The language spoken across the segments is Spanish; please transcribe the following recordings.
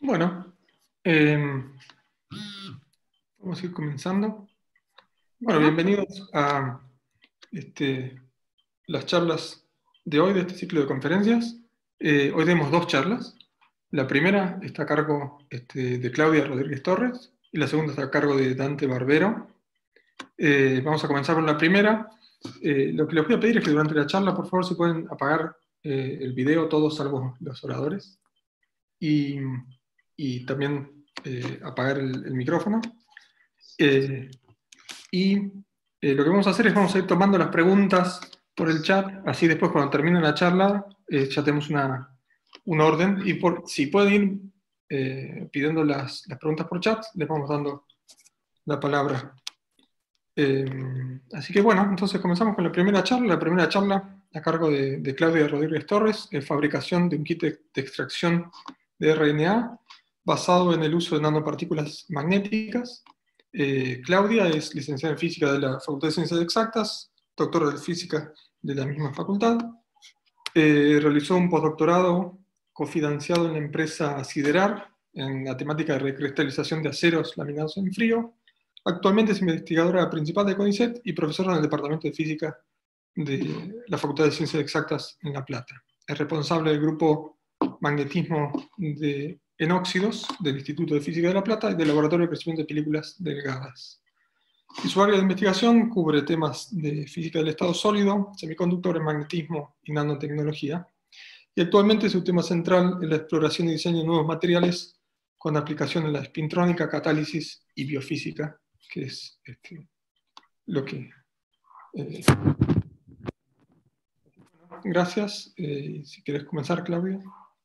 Bueno, vamos a ir comenzando. Bueno, Bueno, bienvenidos a las charlas de hoy, de este ciclo de conferencias. Hoy tenemos dos charlas. La primera está a cargo de Claudia Rodríguez Torres y la segunda está a cargo de Dante Barbero. Vamos a comenzar con la primera. Lo que les voy a pedir es que durante la charla, por favor, se pueden apagar el video, todos salvo los oradores, y, y también apagar el micrófono. Lo que vamos a hacer es vamos a ir tomando las preguntas por el chat, así después cuando termine la charla ya tenemos un orden, y si pueden ir pidiendo las preguntas por chat, les vamos dando la palabra. Así que bueno, entonces comenzamos con la primera charla a cargo de Claudia Rodríguez Torres, fabricación de un kit de extracción de RNA basado en el uso de nanopartículas magnéticas. Claudia es licenciada en Física de la Facultad de Ciencias Exactas, doctora de Física de la misma facultad. Realizó un postdoctorado cofinanciado en la empresa Siderar, en la temática de recristalización de aceros laminados en frío. Actualmente es investigadora principal de CONICET y profesora en el Departamento de Física de la Facultad de Ciencias Exactas en La Plata. Es responsable del grupo Magnetismo en óxidos del Instituto de Física de La Plata y del Laboratorio de Crecimiento de Películas Delgadas. Y su área de investigación cubre temas de física del estado sólido, semiconductores, magnetismo y nanotecnología. Y actualmente su tema central es la exploración y diseño de nuevos materiales con aplicación en la espintrónica, catálisis y biofísica, que es lo que... gracias. Si quieres comenzar, Claudia.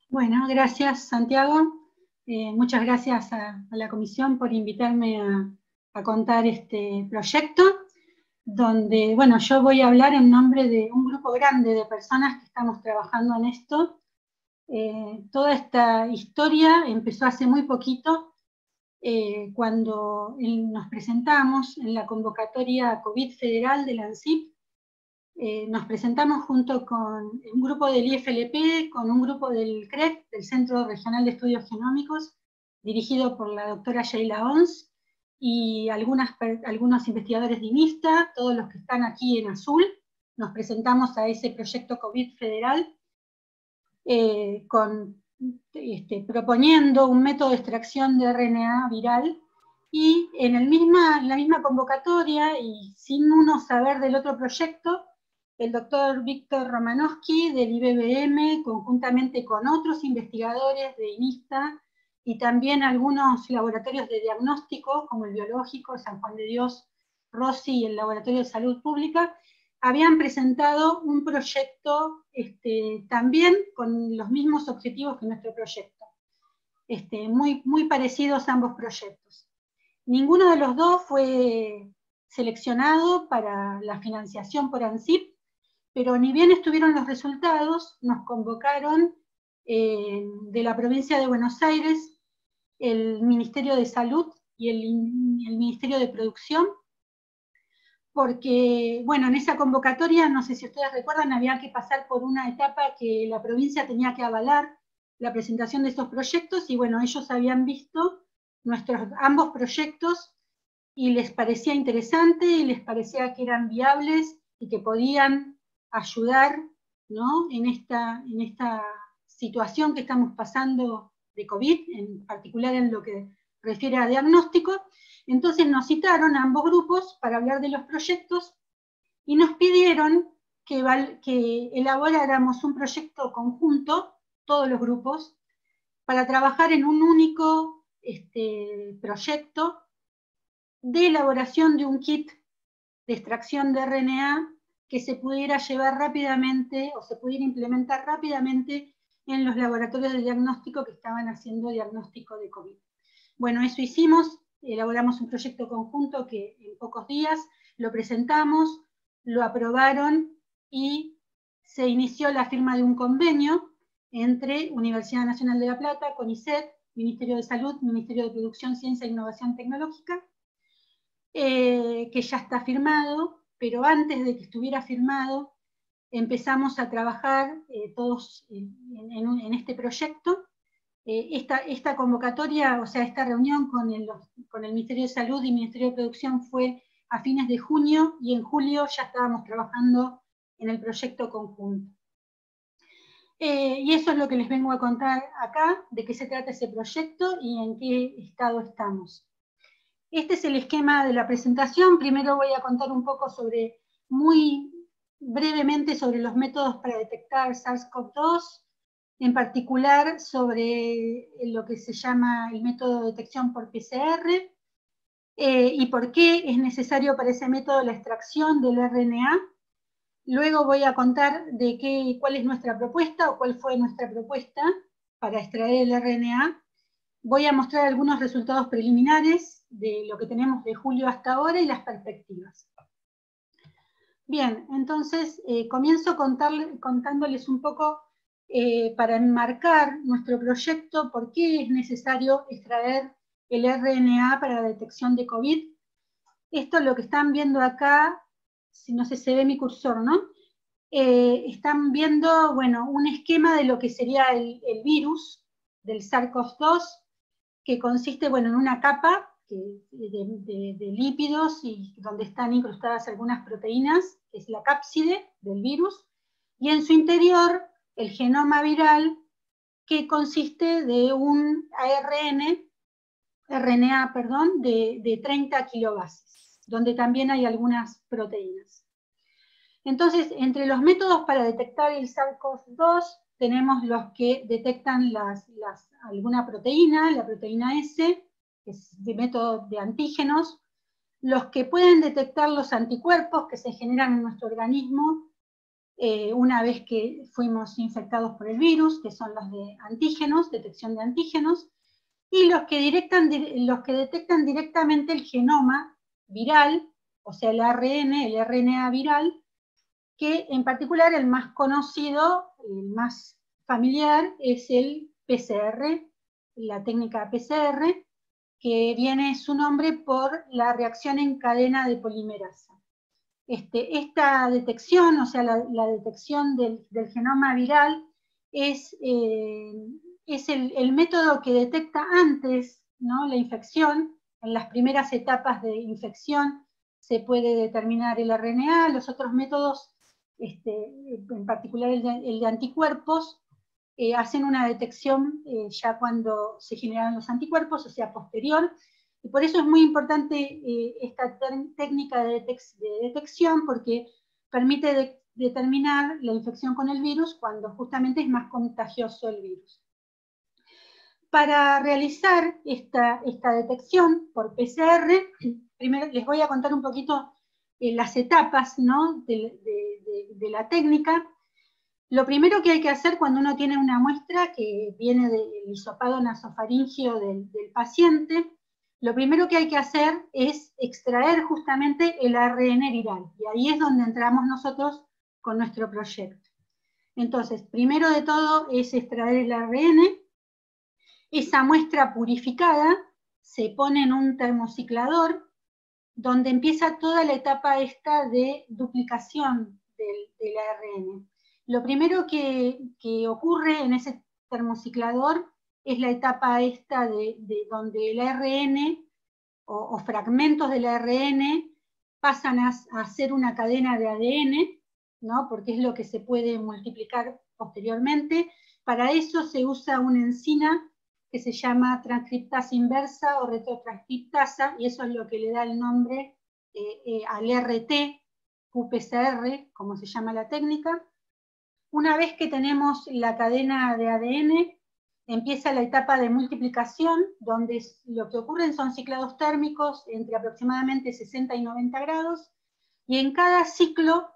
bueno, gracias Santiago. Muchas gracias a la comisión por invitarme a contar este proyecto, donde, bueno, yo voy a hablar en nombre de un grupo grande de personas que estamos trabajando en esto. Toda esta historia empezó hace muy poquito, cuando nos presentamos en la convocatoria COVID federal de la ANSIP. Nos presentamos junto con un grupo del IFLP, con un grupo del CREC, del Centro Regional de Estudios Genómicos, dirigido por la doctora Sheila Ons, y algunos investigadores de INISTA, todos los que están aquí en azul. Nos presentamos a ese proyecto COVID federal, proponiendo un método de extracción de RNA viral, y en la misma convocatoria, y sin uno saber del otro proyecto, el doctor Víctor Romanowski del IBBM, conjuntamente con otros investigadores de INISTA y también algunos laboratorios de diagnóstico, como el Biológico, San Juan de Dios, Rossi y el Laboratorio de Salud Pública, habían presentado un proyecto también con los mismos objetivos que nuestro proyecto. Muy parecidos ambos proyectos. Ninguno de los dos fue seleccionado para la financiación por ANSIP, pero ni bien estuvieron los resultados, nos convocaron de la provincia de Buenos Aires, el Ministerio de Salud y el Ministerio de Producción, porque, bueno, en esa convocatoria, no sé si ustedes recuerdan, había que pasar por una etapa que la provincia tenía que avalar la presentación de estos proyectos, y bueno, ellos habían visto ambos proyectos y les parecía interesante y les parecía que eran viables y que podían ayudar, ¿no?, en esta situación que estamos pasando de COVID, en particular en lo que refiere a diagnóstico. Entonces nos citaron a ambos grupos para hablar de los proyectos y nos pidieron que elaboráramos un proyecto conjunto, todos los grupos, para trabajar en un único proyecto de elaboración de un kit de extracción de RNA que se pudiera llevar rápidamente o se pudiera implementar rápidamente en los laboratorios de diagnóstico que estaban haciendo diagnóstico de COVID. Bueno, eso hicimos, elaboramos un proyecto conjunto que en pocos días lo presentamos, lo aprobaron y se inició la firma de un convenio entre Universidad Nacional de La Plata, CONICET, Ministerio de Salud, Ministerio de Producción, Ciencia e Innovación Tecnológica, que ya está firmado, pero antes de que estuviera firmado empezamos a trabajar todos en este proyecto, Esta convocatoria, o sea, esta reunión con el Ministerio de Salud y Ministerio de Producción fue a fines de junio, y en julio ya estábamos trabajando en el proyecto conjunto. Y eso es lo que les vengo a contar acá, de qué se trata ese proyecto y en qué estado estamos. Este es el esquema de la presentación. Primero voy a contar un poco muy brevemente sobre los métodos para detectar SARS-CoV-2, en particular sobre lo que se llama el método de detección por PCR, y por qué es necesario para ese método la extracción del RNA. Luego voy a contar cuál es nuestra propuesta, o cuál fue nuestra propuesta para extraer el RNA. Voy a mostrar algunos resultados preliminares de lo que tenemos de julio hasta ahora y las perspectivas. Bien, entonces comienzo contándoles un poco, para enmarcar nuestro proyecto, por qué es necesario extraer el RNA para la detección de COVID. Esto es lo que están viendo acá, si no sé si se ve mi cursor, ¿no? Están viendo, bueno, un esquema de lo que sería el virus del SARS-CoV-2, que consiste, bueno, en una capa de lípidos y donde están incrustadas algunas proteínas, que es la cápside del virus, y en su interior el genoma viral, que consiste de un RNA de 30 kilobases, donde también hay algunas proteínas. Entonces, entre los métodos para detectar el SARS-CoV-2 tenemos los que detectan alguna proteína, la proteína S, que es de método de antígenos, los que pueden detectar los anticuerpos que se generan en nuestro organismo una vez que fuimos infectados por el virus, que son los de antígenos, detección de antígenos, y los que detectan directamente el genoma viral, o sea, el RNA viral, que en particular el más conocido, el más familiar, es el PCR, la técnica PCR, que viene su nombre por la reacción en cadena de polimerasa. Esta detección, o sea, la detección del genoma viral, es el método que detecta antes, ¿no?, la infección. En las primeras etapas de infección se puede determinar el RNA. Los otros métodos, en particular el de anticuerpos, hacen una detección ya cuando se generan los anticuerpos, o sea, posterior. Y por eso es muy importante esta técnica de detección, porque permite determinar la infección con el virus cuando justamente es más contagioso el virus. Para realizar esta detección por PCR, primero les voy a contar un poquito las etapas, ¿no?, de la técnica. Lo primero que hay que hacer cuando uno tiene una muestra que viene del hisopado nasofaríngeo del paciente, lo primero que hay que hacer es extraer justamente el ARN viral, y ahí es donde entramos nosotros con nuestro proyecto. Entonces, primero de todo es extraer el ARN. Esa muestra purificada se pone en un termociclador, donde empieza toda la etapa esta de duplicación del ARN. Lo primero que ocurre en ese termociclador es la etapa esta de donde el ARN o fragmentos del ARN pasan a hacer una cadena de ADN, ¿no?, porque es lo que se puede multiplicar posteriormente. Para eso se usa una enzima que se llama transcriptasa inversa o retrotranscriptasa, y eso es lo que le da el nombre al RT-qPCR, como se llama la técnica. Una vez que tenemos la cadena de ADN, empieza la etapa de multiplicación, donde lo que ocurren son ciclados térmicos entre aproximadamente 60 y 90 grados, y en cada ciclo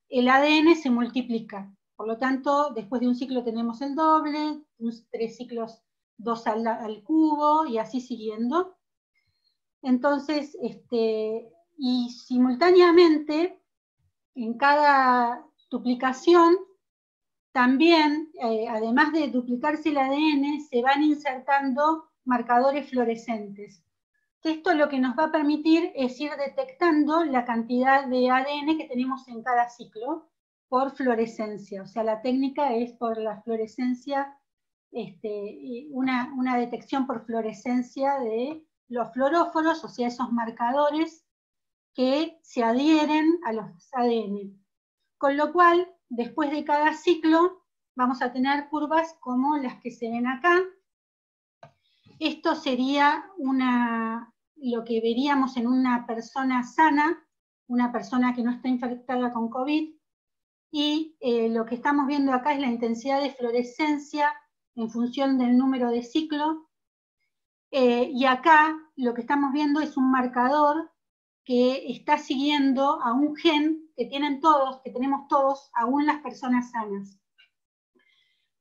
el ADN se multiplica. Por lo tanto, después de un ciclo tenemos el doble, 3 ciclos 2 al cubo, y así siguiendo. Entonces, y simultáneamente, en cada duplicación, también, además de duplicarse el ADN, se van insertando marcadores fluorescentes. Esto lo que nos va a permitir es ir detectando la cantidad de ADN que tenemos en cada ciclo por fluorescencia. O sea, la técnica es por la fluorescencia una detección por fluorescencia de los fluoróforos, o sea, esos marcadores que se adhieren a los ADN. Con lo cual, después de cada ciclo, vamos a tener curvas como las que se ven acá. Esto sería lo que veríamos en una persona sana, una persona que no está infectada con COVID, y lo que estamos viendo acá es la intensidad de fluorescencia en función del número de ciclo, y acá lo que estamos viendo es un marcador que está siguiendo a un gen que tenemos todos, aún las personas sanas.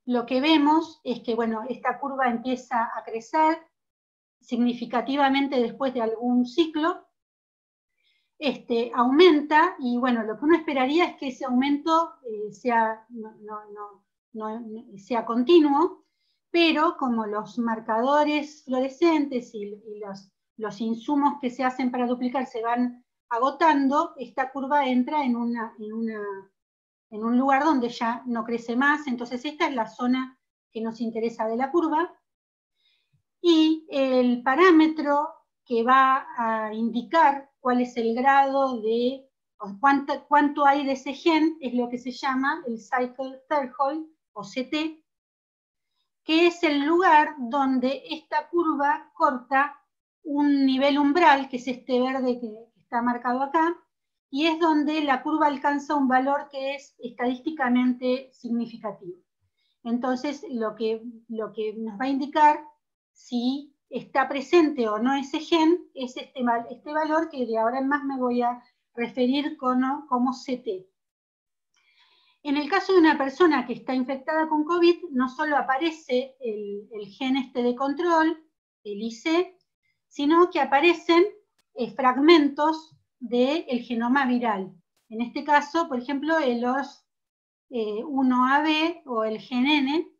Lo que vemos es que, bueno, esta curva empieza a crecer significativamente después de algún ciclo, aumenta, y bueno, lo que uno esperaría es que ese aumento sea continuo, pero como los marcadores fluorescentes y los insumos que se hacen para duplicar se van agotando, esta curva entra en un lugar donde ya no crece más. Entonces esta es la zona que nos interesa de la curva, y el parámetro que va a indicar cuál es el grado de, o cuánto hay de ese gen, es lo que se llama el cycle threshold, o CT, que es el lugar donde esta curva corta un nivel umbral, que es este verde que está marcado acá, y es donde la curva alcanza un valor que es estadísticamente significativo. Entonces, lo que nos va a indicar si está presente o no ese gen es este valor, que de ahora en más me voy a referir como CT. En el caso de una persona que está infectada con COVID, no solo aparece el gen de control, el IC, sino que aparecen fragmentos del genoma viral. En este caso, por ejemplo, los 1AB o el gen N.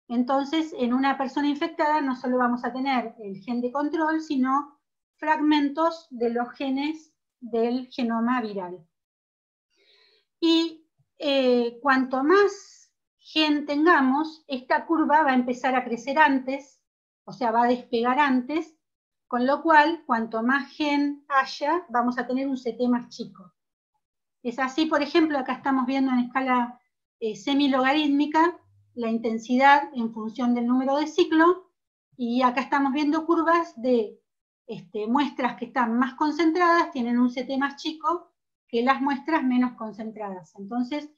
Entonces, en una persona infectada no solo vamos a tener el gen de control, sino fragmentos de los genes del genoma viral. Y cuanto más gen tengamos, esta curva va a empezar a crecer antes, o sea, va a despegar antes, con lo cual, cuanto más gen haya, vamos a tener un CT más chico. Es así, por ejemplo, acá estamos viendo en escala semilogarítmica la intensidad en función del número de ciclo, y acá estamos viendo curvas de muestras que están más concentradas, tienen un CT más chico que las muestras menos concentradas. Entonces,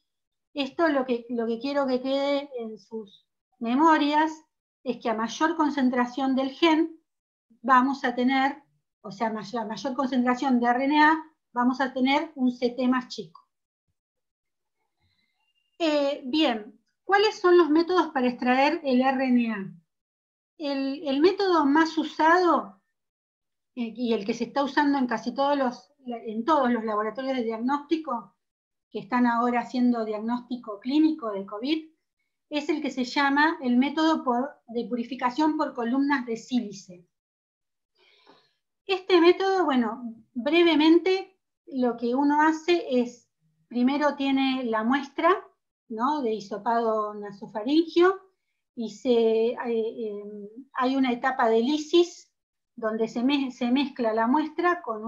esto lo que quiero que quede en sus memorias es que a mayor concentración del gen vamos a tener, o sea, a mayor concentración de RNA, vamos a tener un CT más chico. Bien, ¿cuáles son los métodos para extraer el RNA? El método más usado, y el que se está usando en casi todos los laboratorios de diagnóstico que están ahora haciendo diagnóstico clínico de COVID, es el que se llama el método de purificación por columnas de sílice. Este método, bueno, brevemente lo que uno hace es, primero tiene la muestra, ¿no?, de hisopado nasofaringio, y hay una etapa de lisis donde se mezcla la muestra con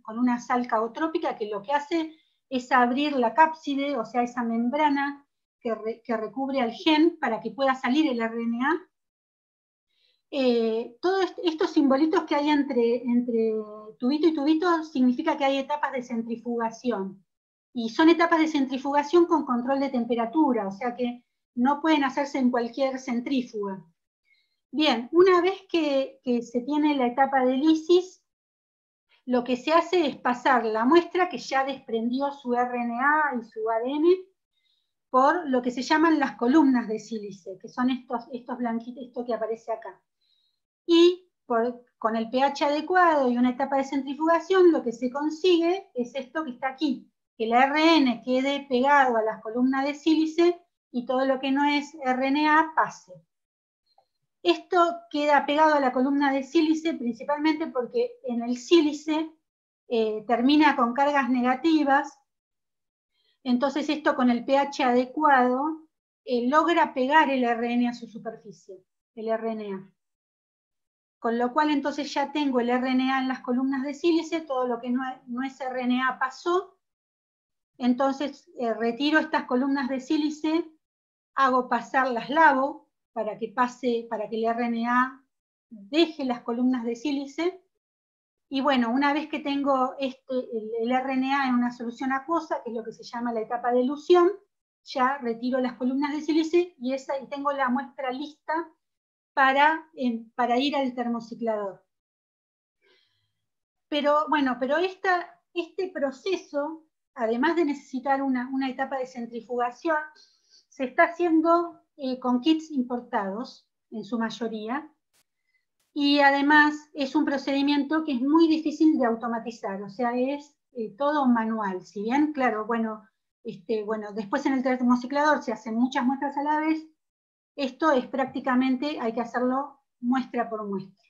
una sal caotrópica, que lo que hace es abrir la cápside, o sea, esa membrana que recubre al gen para que pueda salir el RNA. Todos estos simbolitos que hay entre tubito y tubito significa que hay etapas de centrifugación. Y son etapas de centrifugación con control de temperatura, o sea que no pueden hacerse en cualquier centrífuga. Bien, una vez que se tiene la etapa de lisis, lo que se hace es pasar la muestra que ya desprendió su RNA y su ADN por lo que se llaman las columnas de sílice, que son estos blanquitos, esto que aparece acá. Y con el pH adecuado y una etapa de centrifugación, lo que se consigue es esto que está aquí, que el ARN quede pegado a las columnas de sílice y todo lo que no es RNA pase. Esto queda pegado a la columna de sílice principalmente porque en el sílice termina con cargas negativas, entonces esto con el pH adecuado logra pegar el RNA a su superficie, el RNA. Con lo cual entonces ya tengo el RNA en las columnas de sílice, todo lo que no es RNA pasó, entonces retiro estas columnas de sílice, hago pasar, las lavo para que el RNA deje las columnas de sílice, y bueno, una vez que tengo el RNA en una solución acuosa, que es lo que se llama la etapa de elución, ya retiro las columnas de sílice y tengo la muestra lista para ir al termociclador. Pero bueno, este proceso, además de necesitar una etapa de centrifugación, se está haciendo con kits importados, en su mayoría, y además es un procedimiento que es muy difícil de automatizar, o sea, es todo manual. Si bien, claro, bueno, después en el termociclador se hacen muchas muestras a la vez, esto es prácticamente, hay que hacerlo muestra por muestra.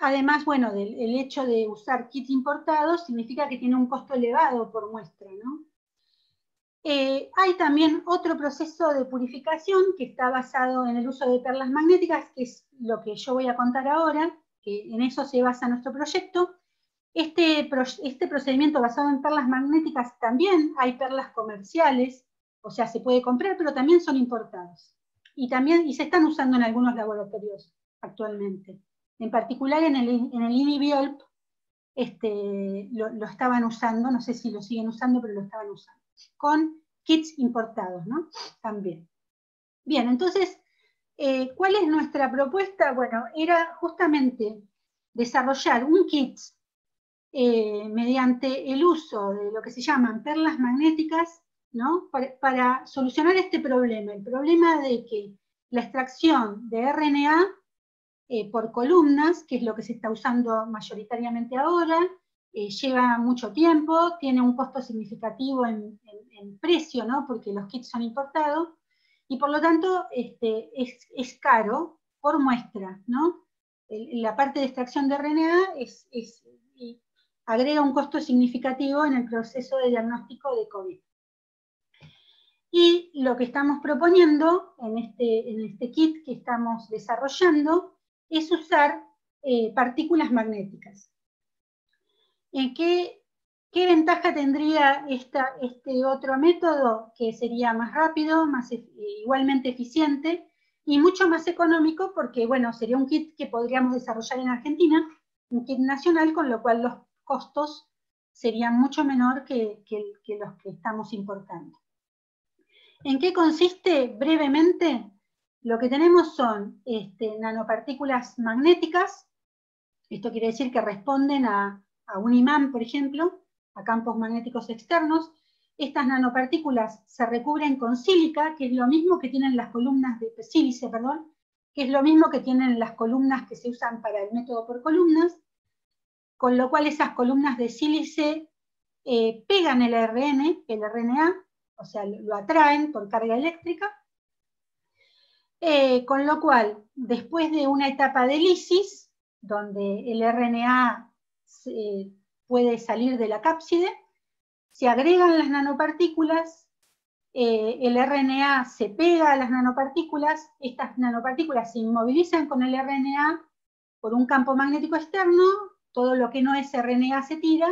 Además, bueno, el hecho de usar kits importados significa que tiene un costo elevado por muestra, ¿no? Hay también otro proceso de purificación que está basado en el uso de perlas magnéticas, que es lo que yo voy a contar ahora, que en eso se basa nuestro proyecto. Este procedimiento basado en perlas magnéticas, también hay perlas comerciales, o sea, se puede comprar, pero también son importados. Y se están usando en algunos laboratorios actualmente. En particular en el INIBIOLP lo estaban usando, no sé si lo siguen usando, pero lo estaban usando, con kits importados, ¿no? También. Bien, entonces, ¿cuál es nuestra propuesta? Bueno, era justamente desarrollar un kit mediante el uso de lo que se llaman perlas magnéticas, ¿no? Para solucionar este problema, el problema de que la extracción de RNA por columnas, que es lo que se está usando mayoritariamente ahora, lleva mucho tiempo, tiene un costo significativo en precio, ¿no? Porque los kits son importados, y por lo tanto es caro por muestra, ¿no? La parte de extracción de RNA agrega un costo significativo en el proceso de diagnóstico de COVID. Y lo que estamos proponiendo en este kit que estamos desarrollando es usar partículas magnéticas. ¿Qué ventaja tendría este otro método? Que sería más rápido, igualmente eficiente y mucho más económico, porque bueno, sería un kit que podríamos desarrollar en Argentina, un kit nacional, con lo cual los costos serían mucho menor que los que estamos importando. ¿En qué consiste? Brevemente, lo que tenemos son nanopartículas magnéticas. Esto quiere decir que responden a un imán, por ejemplo, a campos magnéticos externos. Estas nanopartículas se recubren con sílica, que es lo mismo que tienen las columnas de sílice, perdón, que es lo mismo que tienen las columnas que se usan para el método por columnas, con lo cual esas columnas de sílice pegan el RNA, o sea, lo atraen por carga eléctrica, con lo cual, después de una etapa de lisis, donde el RNA puede salir de la cápside, se agregan las nanopartículas, el RNA se pega a las nanopartículas, estas nanopartículas se inmovilizan con el RNA por un campo magnético externo, todo lo que no es RNA se tira,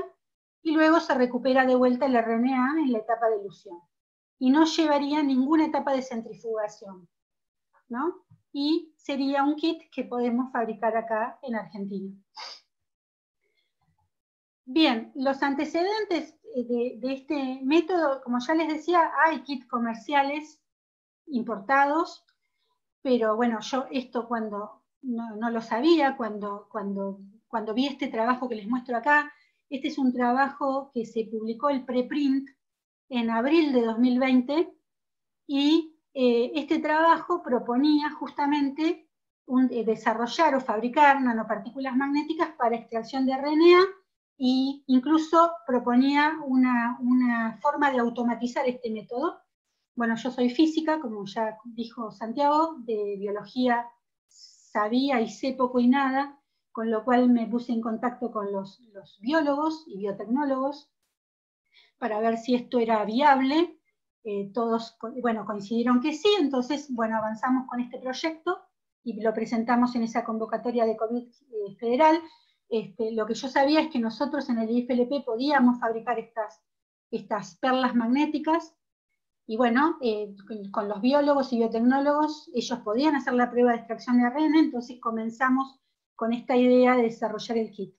y luego se recupera de vuelta el RNA en la etapa de elución. Y no llevaría ninguna etapa de centrifugación, ¿no? Y sería un kit que podemos fabricar acá en Argentina. Bien, los antecedentes de este método, como ya les decía, hay kits comerciales importados, pero bueno, yo esto cuando no lo sabía, cuando vi este trabajo que les muestro acá. Este es un trabajo que se publicó el preprint en abril de 2020, y este trabajo proponía justamente desarrollar o fabricar nanopartículas magnéticas para extracción de RNA, e incluso proponía una forma de automatizar este método. Bueno, yo soy física, como ya dijo Santiago, de biología sabía y sé poco y nada, con lo cual me puse en contacto con los biólogos y biotecnólogos para ver si esto era viable. todos, bueno, coincidieron que sí, entonces, bueno, avanzamos con este proyecto y lo presentamos en esa convocatoria de COVID federal. Lo que yo sabía es que nosotros en el IFLP podíamos fabricar estas perlas magnéticas, y bueno, con los biólogos y biotecnólogos, ellos podían hacer la prueba de extracción de ARN, entonces comenzamos con esta idea de desarrollar el kit.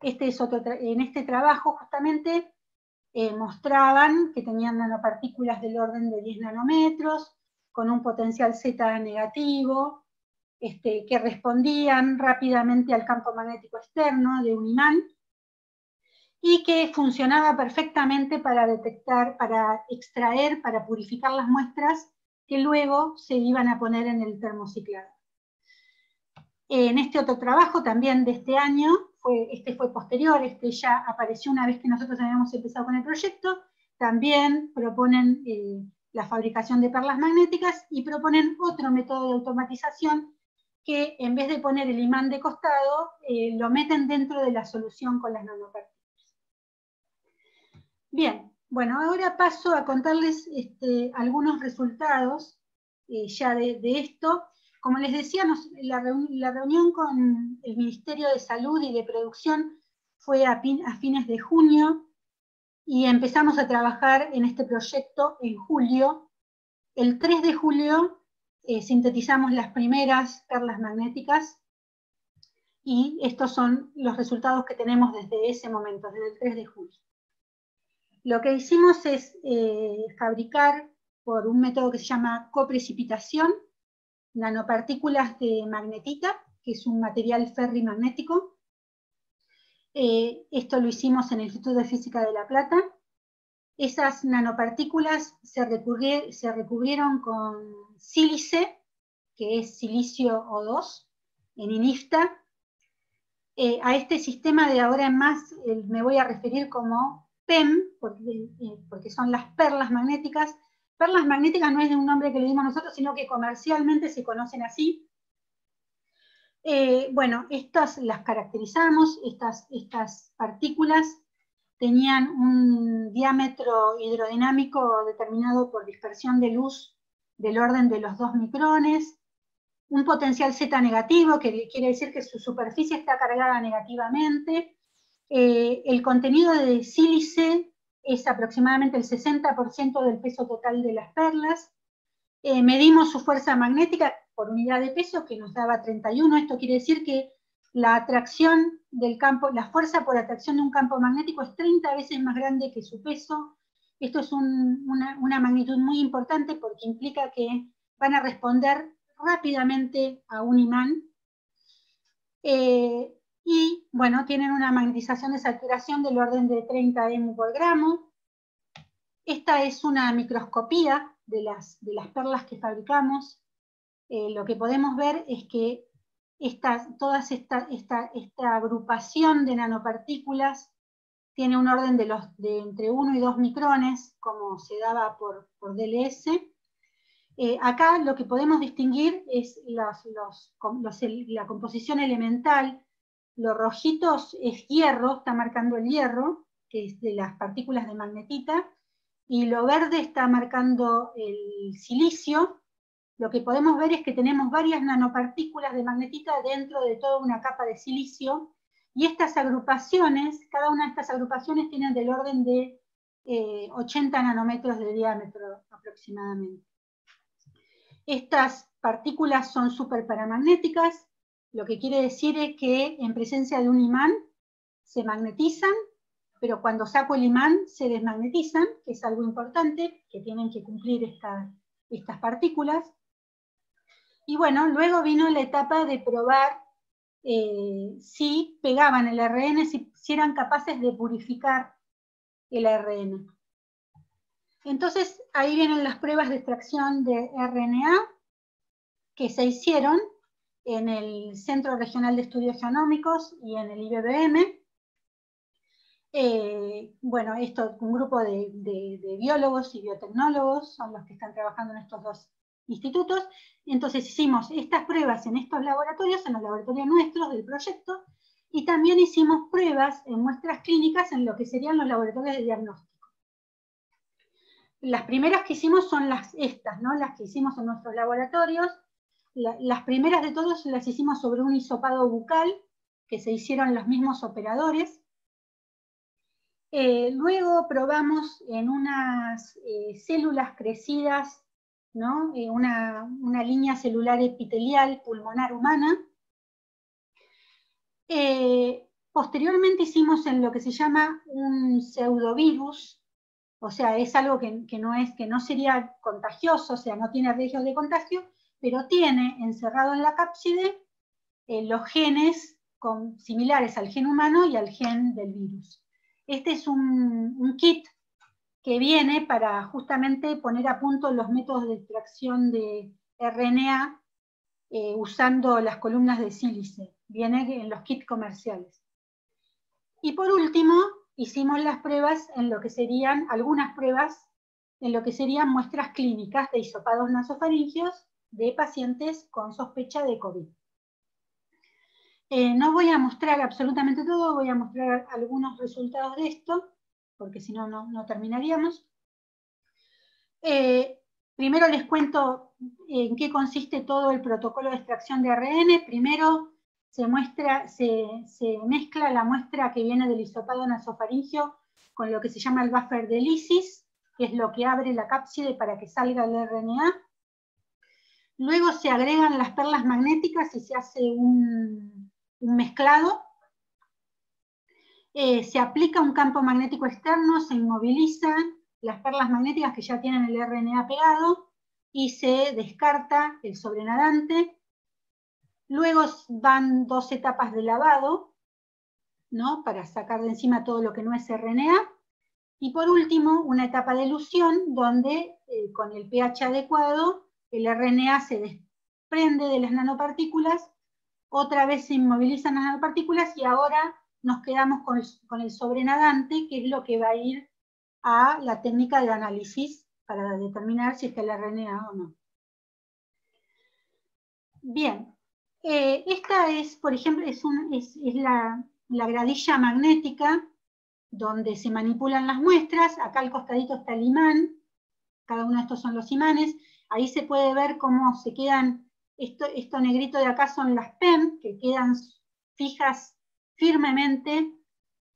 En este trabajo justamente mostraban que tenían nanopartículas del orden de 10 nanómetros, con un potencial Z negativo, que respondían rápidamente al campo magnético externo de un imán, y que funcionaba perfectamente para detectar, para extraer, para purificar las muestras que luego se iban a poner en el termociclado. En este otro trabajo también de este año, este fue posterior, este ya apareció una vez que nosotros habíamos empezado con el proyecto, también proponen la fabricación de perlas magnéticas y proponen otro método de automatización que en vez de poner el imán de costado, lo meten dentro de la solución con las nanopartículas. Bien, bueno, ahora paso a contarles algunos resultados ya de esto. Como les decía, la reunión con el Ministerio de Salud y de Producción fue a fines de junio, y empezamos a trabajar en este proyecto en julio. El 3 de julio sintetizamos las primeras perlas magnéticas, y estos son los resultados que tenemos desde ese momento, desde el 3 de julio. Lo que hicimos es fabricar por un método que se llama coprecipitación nanopartículas de magnetita, que es un material ferrimagnético. Esto lo hicimos en el Instituto de Física de La Plata. Esas nanopartículas se recubrieron con sílice, que es silicio O2, en INIFTA. A este sistema de ahora en más me voy a referir como PEM, porque son las perlas magnéticas. Perlas magnéticas no es un nombre que le dimos nosotros, sino que comercialmente se conocen así. Bueno, estas las caracterizamos, estas partículas tenían un diámetro hidrodinámico determinado por dispersión de luz del orden de los 2 micrones, un potencial Z negativo, que quiere decir que su superficie está cargada negativamente. El contenido de sílice es aproximadamente el 60% del peso total de las perlas. Medimos su fuerza magnética por unidad de peso, que nos daba 31. Esto quiere decir que la atracción del campo, la fuerza por atracción de un campo magnético es 30 veces más grande que su peso. Esto es una magnitud muy importante porque implica que van a responder rápidamente a un imán. Y bueno, tienen una magnetización de saturación del orden de 30 mol por gramo. Esta es una microscopía de las perlas que fabricamos. Lo que podemos ver es que esta agrupación de nanopartículas tiene un orden de entre 1 y 2 micrones, como se daba por DLS. Acá lo que podemos distinguir es la composición elemental. Los rojitos es hierro, está marcando el hierro, que es de las partículas de magnetita, y lo verde está marcando el silicio. Lo que podemos ver es que tenemos varias nanopartículas de magnetita dentro de toda una capa de silicio, y estas agrupaciones, cada una de estas agrupaciones tienen del orden de 80 nanómetros de diámetro aproximadamente. Estas partículas son superparamagnéticas, lo que quiere decir es que en presencia de un imán se magnetizan, pero cuando saco el imán se desmagnetizan, que es algo importante, que tienen que cumplir estas partículas. Y bueno, luego vino la etapa de probar si pegaban el ARN, si eran capaces de purificar el ARN. Entonces ahí vienen las pruebas de extracción de RNA que se hicieron en el Centro Regional de Estudios Genómicos y en el IBBM. Bueno, un grupo de biólogos y biotecnólogos son los que están trabajando en estos dos institutos. Entonces hicimos estas pruebas en estos laboratorios, en los laboratorios nuestros del proyecto, y también hicimos pruebas en muestras clínicas en lo que serían los laboratorios de diagnóstico. las primeras que hicimos son estas, ¿no? Las que hicimos en nuestros laboratorios. Las primeras de todos las hicimos sobre un hisopado bucal, que se hicieron los mismos operadores. Luego probamos en unas células crecidas, ¿no? Una línea celular epitelial pulmonar humana. Posteriormente hicimos en lo que se llama un pseudovirus, o sea, es algo que no sería contagioso, o sea, no tiene riesgo de contagio, pero tiene encerrado en la cápside los genes similares al gen humano y al gen del virus. Este es un kit que viene para justamente poner a punto los métodos de extracción de RNA usando las columnas de sílice. Viene en los kits comerciales. Y por último, hicimos las pruebas en lo que serían, algunas pruebas en lo que serían muestras clínicas de hisopados nasofaringios de pacientes con sospecha de COVID. No voy a mostrar absolutamente todo, voy a mostrar algunos resultados de esto, porque si no, no terminaríamos. Primero les cuento en qué consiste todo el protocolo de extracción de ARN. Primero se mezcla la muestra que viene del hisopado nasofaringio con lo que se llama el buffer de lisis, que es lo que abre la cápside para que salga el RNA. Luego se agregan las perlas magnéticas y se hace un mezclado. Se aplica un campo magnético externo, se inmovilizan las perlas magnéticas que ya tienen el RNA pegado y se descarta el sobrenadante. Luego van 2 etapas de lavado, ¿no? Para sacar de encima todo lo que no es RNA. Y por último, una etapa de elusión donde con el pH adecuado el RNA se desprende de las nanopartículas, otra vez se inmovilizan las nanopartículas y ahora nos quedamos con el sobrenadante, que es lo que va a ir a la técnica de análisis para determinar si está el RNA o no. Bien, esta es, por ejemplo, es la gradilla magnética donde se manipulan las muestras. Acá al costadito está el imán, cada uno de estos son los imanes. Ahí se puede ver cómo se quedan, esto negrito de acá son las PEM, que quedan fijas firmemente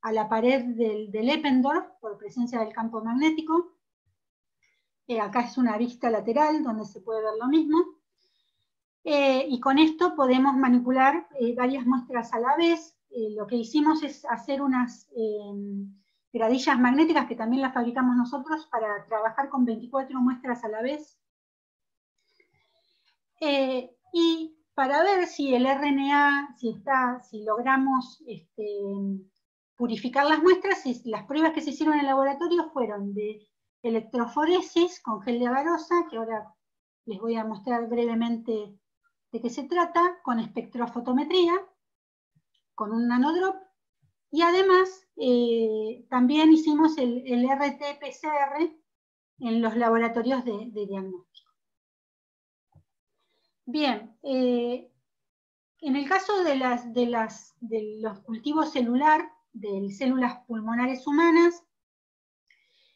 a la pared del Eppendorf por presencia del campo magnético. Acá es una vista lateral donde se puede ver lo mismo. Y con esto podemos manipular varias muestras a la vez. Lo que hicimos es hacer unas gradillas magnéticas que también las fabricamos nosotros para trabajar con 24 muestras a la vez. Y para ver si el RNA, si logramos purificar las muestras, las pruebas que se hicieron en el laboratorio fueron de electroforesis con gel de agarosa, que ahora les voy a mostrar brevemente de qué se trata, con espectrofotometría, con un nanodrop, y además también hicimos el RT-PCR en los laboratorios de diagnóstico. Bien, en el caso de los cultivos celular, de células pulmonares humanas,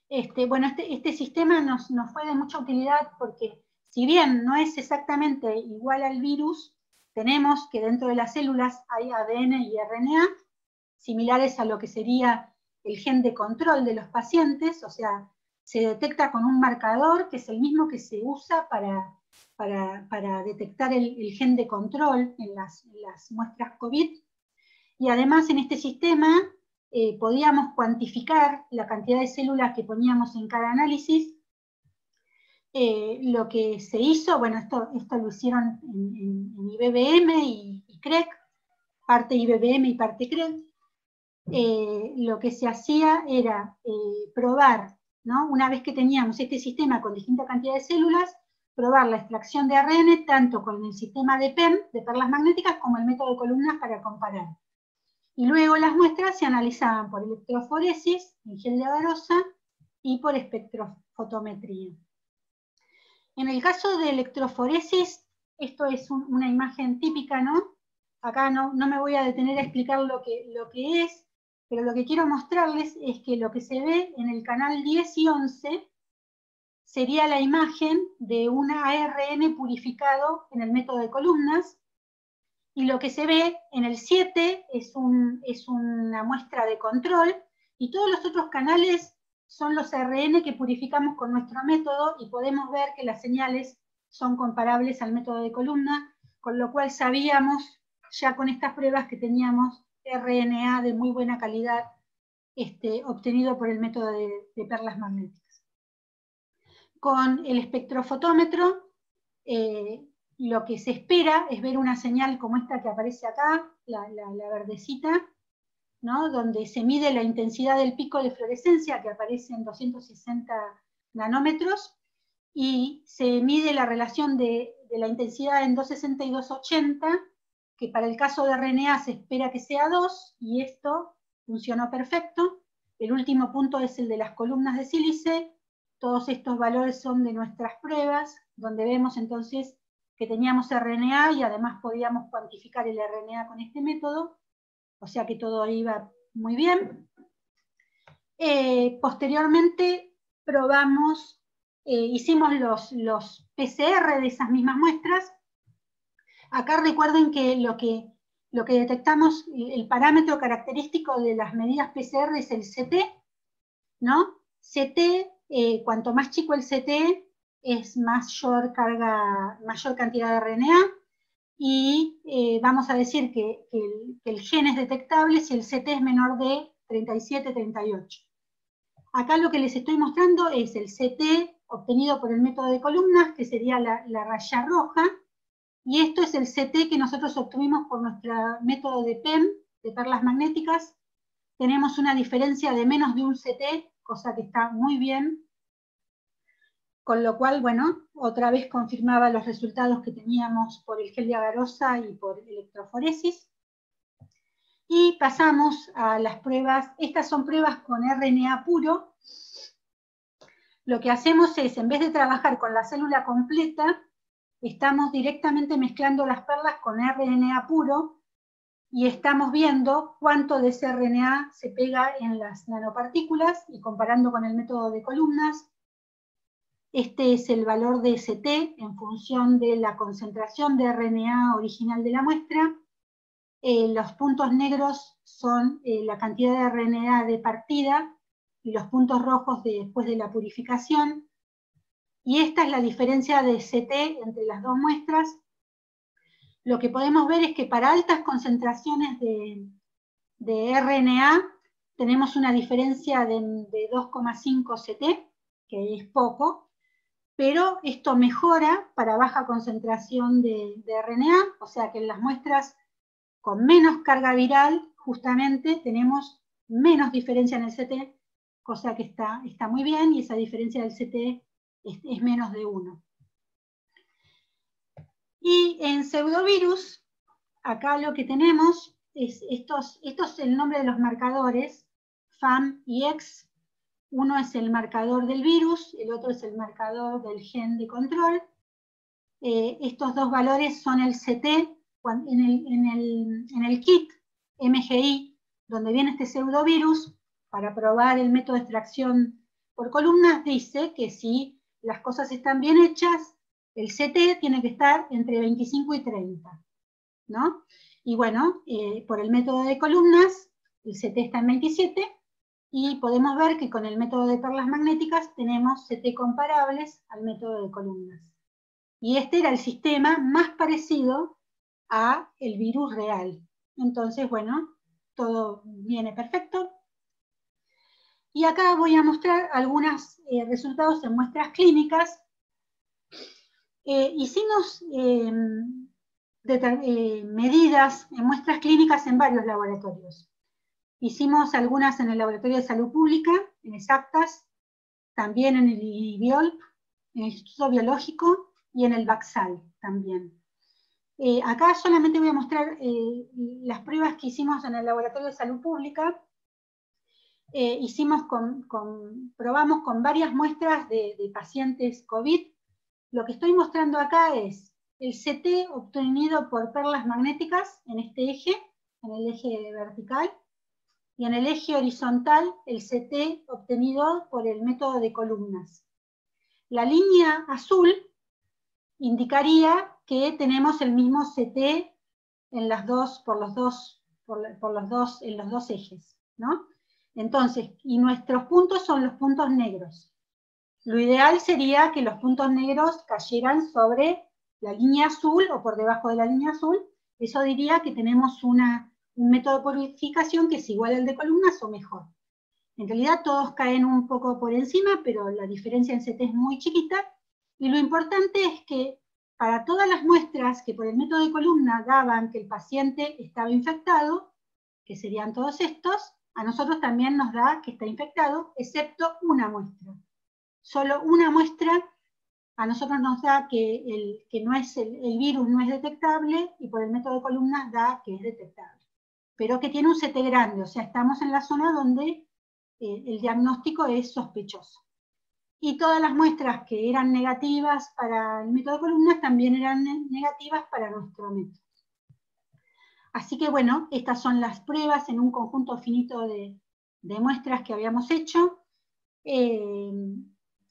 este sistema nos fue de mucha utilidad porque si bien no es exactamente igual al virus, tenemos que dentro de las células hay ADN y RNA, similares a lo que sería el gen de control de los pacientes, o sea, se detecta con un marcador que es el mismo que se usa para detectar el gen de control en las muestras COVID. Y además en este sistema podíamos cuantificar la cantidad de células que poníamos en cada análisis. Lo que se hizo, bueno, esto lo hicieron en IBBM y CREC, parte IBBM y parte CREC. Lo que se hacía era probar, ¿no? Una vez que teníamos este sistema con distinta cantidad de células, probar la extracción de ARN tanto con el sistema de PEM, de perlas magnéticas, como el método de columnas para comparar. Y luego las muestras se analizaban por electroforesis, en gel de agarosa, y por espectrofotometría. En el caso de electroforesis, esto es una imagen típica, ¿no? Acá no me voy a detener a explicar lo que es, pero lo que quiero mostrarles es que lo que se ve en el canal 10 y 11 sería la imagen de un ARN purificado en el método de columnas, y lo que se ve en el 7 es una muestra de control, y todos los otros canales son los ARN que purificamos con nuestro método, y podemos ver que las señales son comparables al método de columna, con lo cual sabíamos ya con estas pruebas que teníamos RNA de muy buena calidad obtenido por el método de perlas magnéticas. Con el espectrofotómetro, lo que se espera es ver una señal como esta que aparece acá, la verdecita, ¿no? Donde se mide la intensidad del pico de fluorescencia, que aparece en 260 nanómetros, y se mide la relación de la intensidad en 260 y 280, que para el caso de RNA se espera que sea 2, y esto funcionó perfecto. El último punto es el de las columnas de sílice. Todos estos valores son de nuestras pruebas, donde vemos entonces que teníamos RNA y además podíamos cuantificar el RNA con este método, o sea que todo iba muy bien. Posteriormente probamos, hicimos los PCR de esas mismas muestras. Acá recuerden que lo que detectamos, el parámetro característico de las medidas PCR es el CT, ¿no? CT, cuanto más chico el CT, es mayor cantidad de RNA, y vamos a decir que el gen es detectable si el CT es menor de 37-38. Acá lo que les estoy mostrando es el CT obtenido por el método de columnas, que sería la raya roja, y esto es el CT que nosotros obtuvimos por nuestro método de PEM, de perlas magnéticas. Tenemos una diferencia de menos de un CT, cosa que está muy bien, con lo cual, bueno, otra vez confirmaba los resultados que teníamos por el gel de agarosa y por electroforesis. Y pasamos a las pruebas. Estas son pruebas con RNA puro. Lo que hacemos es, en vez de trabajar con la célula completa, estamos directamente mezclando las perlas con RNA puro, y estamos viendo cuánto de ese RNA se pega en las nanopartículas, y comparando con el método de columnas, este es el valor de ST en función de la concentración de RNA original de la muestra. Los puntos negros son la cantidad de RNA de partida, y los puntos rojos después de la purificación. Y esta es la diferencia de CT entre las dos muestras. Lo que podemos ver es que para altas concentraciones de RNA tenemos una diferencia de 2,5 CT, que es poco, pero esto mejora para baja concentración de RNA, o sea que en las muestras con menos carga viral justamente tenemos menos diferencia en el CT, cosa que está muy bien, y esa diferencia del CT es menos de 1. Y en pseudovirus, acá lo que tenemos es estos es el nombre de los marcadores, FAM y X. Uno es el marcador del virus, el otro es el marcador del gen de control. Estos dos valores son el CT, en el kit MGI, donde viene este pseudovirus, para probar el método de extracción por columnas, dice que si las cosas están bien hechas, el CT tiene que estar entre 25 y 30, ¿no? Y bueno, por el método de columnas, el CT está en 27, y podemos ver que con el método de perlas magnéticas tenemos CT comparables al método de columnas. Y este era el sistema más parecido a el virus real. Entonces, bueno, todo viene perfecto. Y acá voy a mostrar algunos resultados en muestras clínicas. Hicimos medidas en muestras clínicas en varios laboratorios. Hicimos algunas en el Laboratorio de Salud Pública, en Exactas, también en el IBIOL, en el Instituto Biológico, y en el BACSAL también. Acá solamente voy a mostrar las pruebas que hicimos en el Laboratorio de Salud Pública. Probamos con varias muestras de pacientes COVID. Lo que estoy mostrando acá es el CT obtenido por perlas magnéticas en este eje, en el eje vertical, y en el eje horizontal el CT obtenido por el método de columnas. La línea azul indicaría que tenemos el mismo CT en los dos ejes, ¿no? Entonces, y nuestros puntos son los puntos negros. Lo ideal sería que los puntos negros cayeran sobre la línea azul o por debajo de la línea azul. Eso diría que tenemos un método de purificación que es igual al de columnas o mejor. En realidad todos caen un poco por encima, pero la diferencia en CT es muy chiquita. Y lo importante es que para todas las muestras que por el método de columna daban que el paciente estaba infectado, que serían todos estos, a nosotros también nos da que está infectado, excepto una muestra. Solo una muestra a nosotros nos da que el virus no es detectable, y por el método de columnas da que es detectable. Pero que tiene un CT grande, o sea, estamos en la zona donde el diagnóstico es sospechoso. Y todas las muestras que eran negativas para el método de columnas también eran negativas para nuestro método. Así que bueno, estas son las pruebas en un conjunto finito de muestras que habíamos hecho.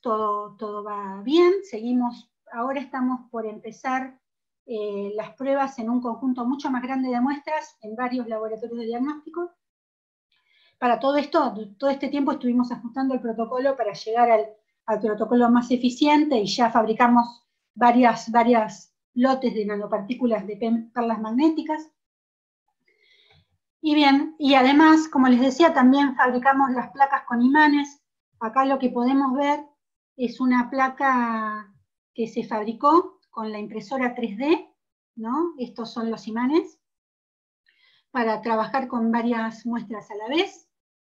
Todo va bien, seguimos, ahora estamos por empezar las pruebas en un conjunto mucho más grande de muestras en varios laboratorios de diagnóstico. Para todo esto, todo este tiempo estuvimos ajustando el protocolo para llegar al protocolo más eficiente, y ya fabricamos varias lotes de nanopartículas de perlas magnéticas. Y bien, y además, como les decía, también fabricamos las placas con imanes. Acá lo que podemos ver es una placa que se fabricó con la impresora 3D, ¿no? Estos son los imanes, para trabajar con varias muestras a la vez.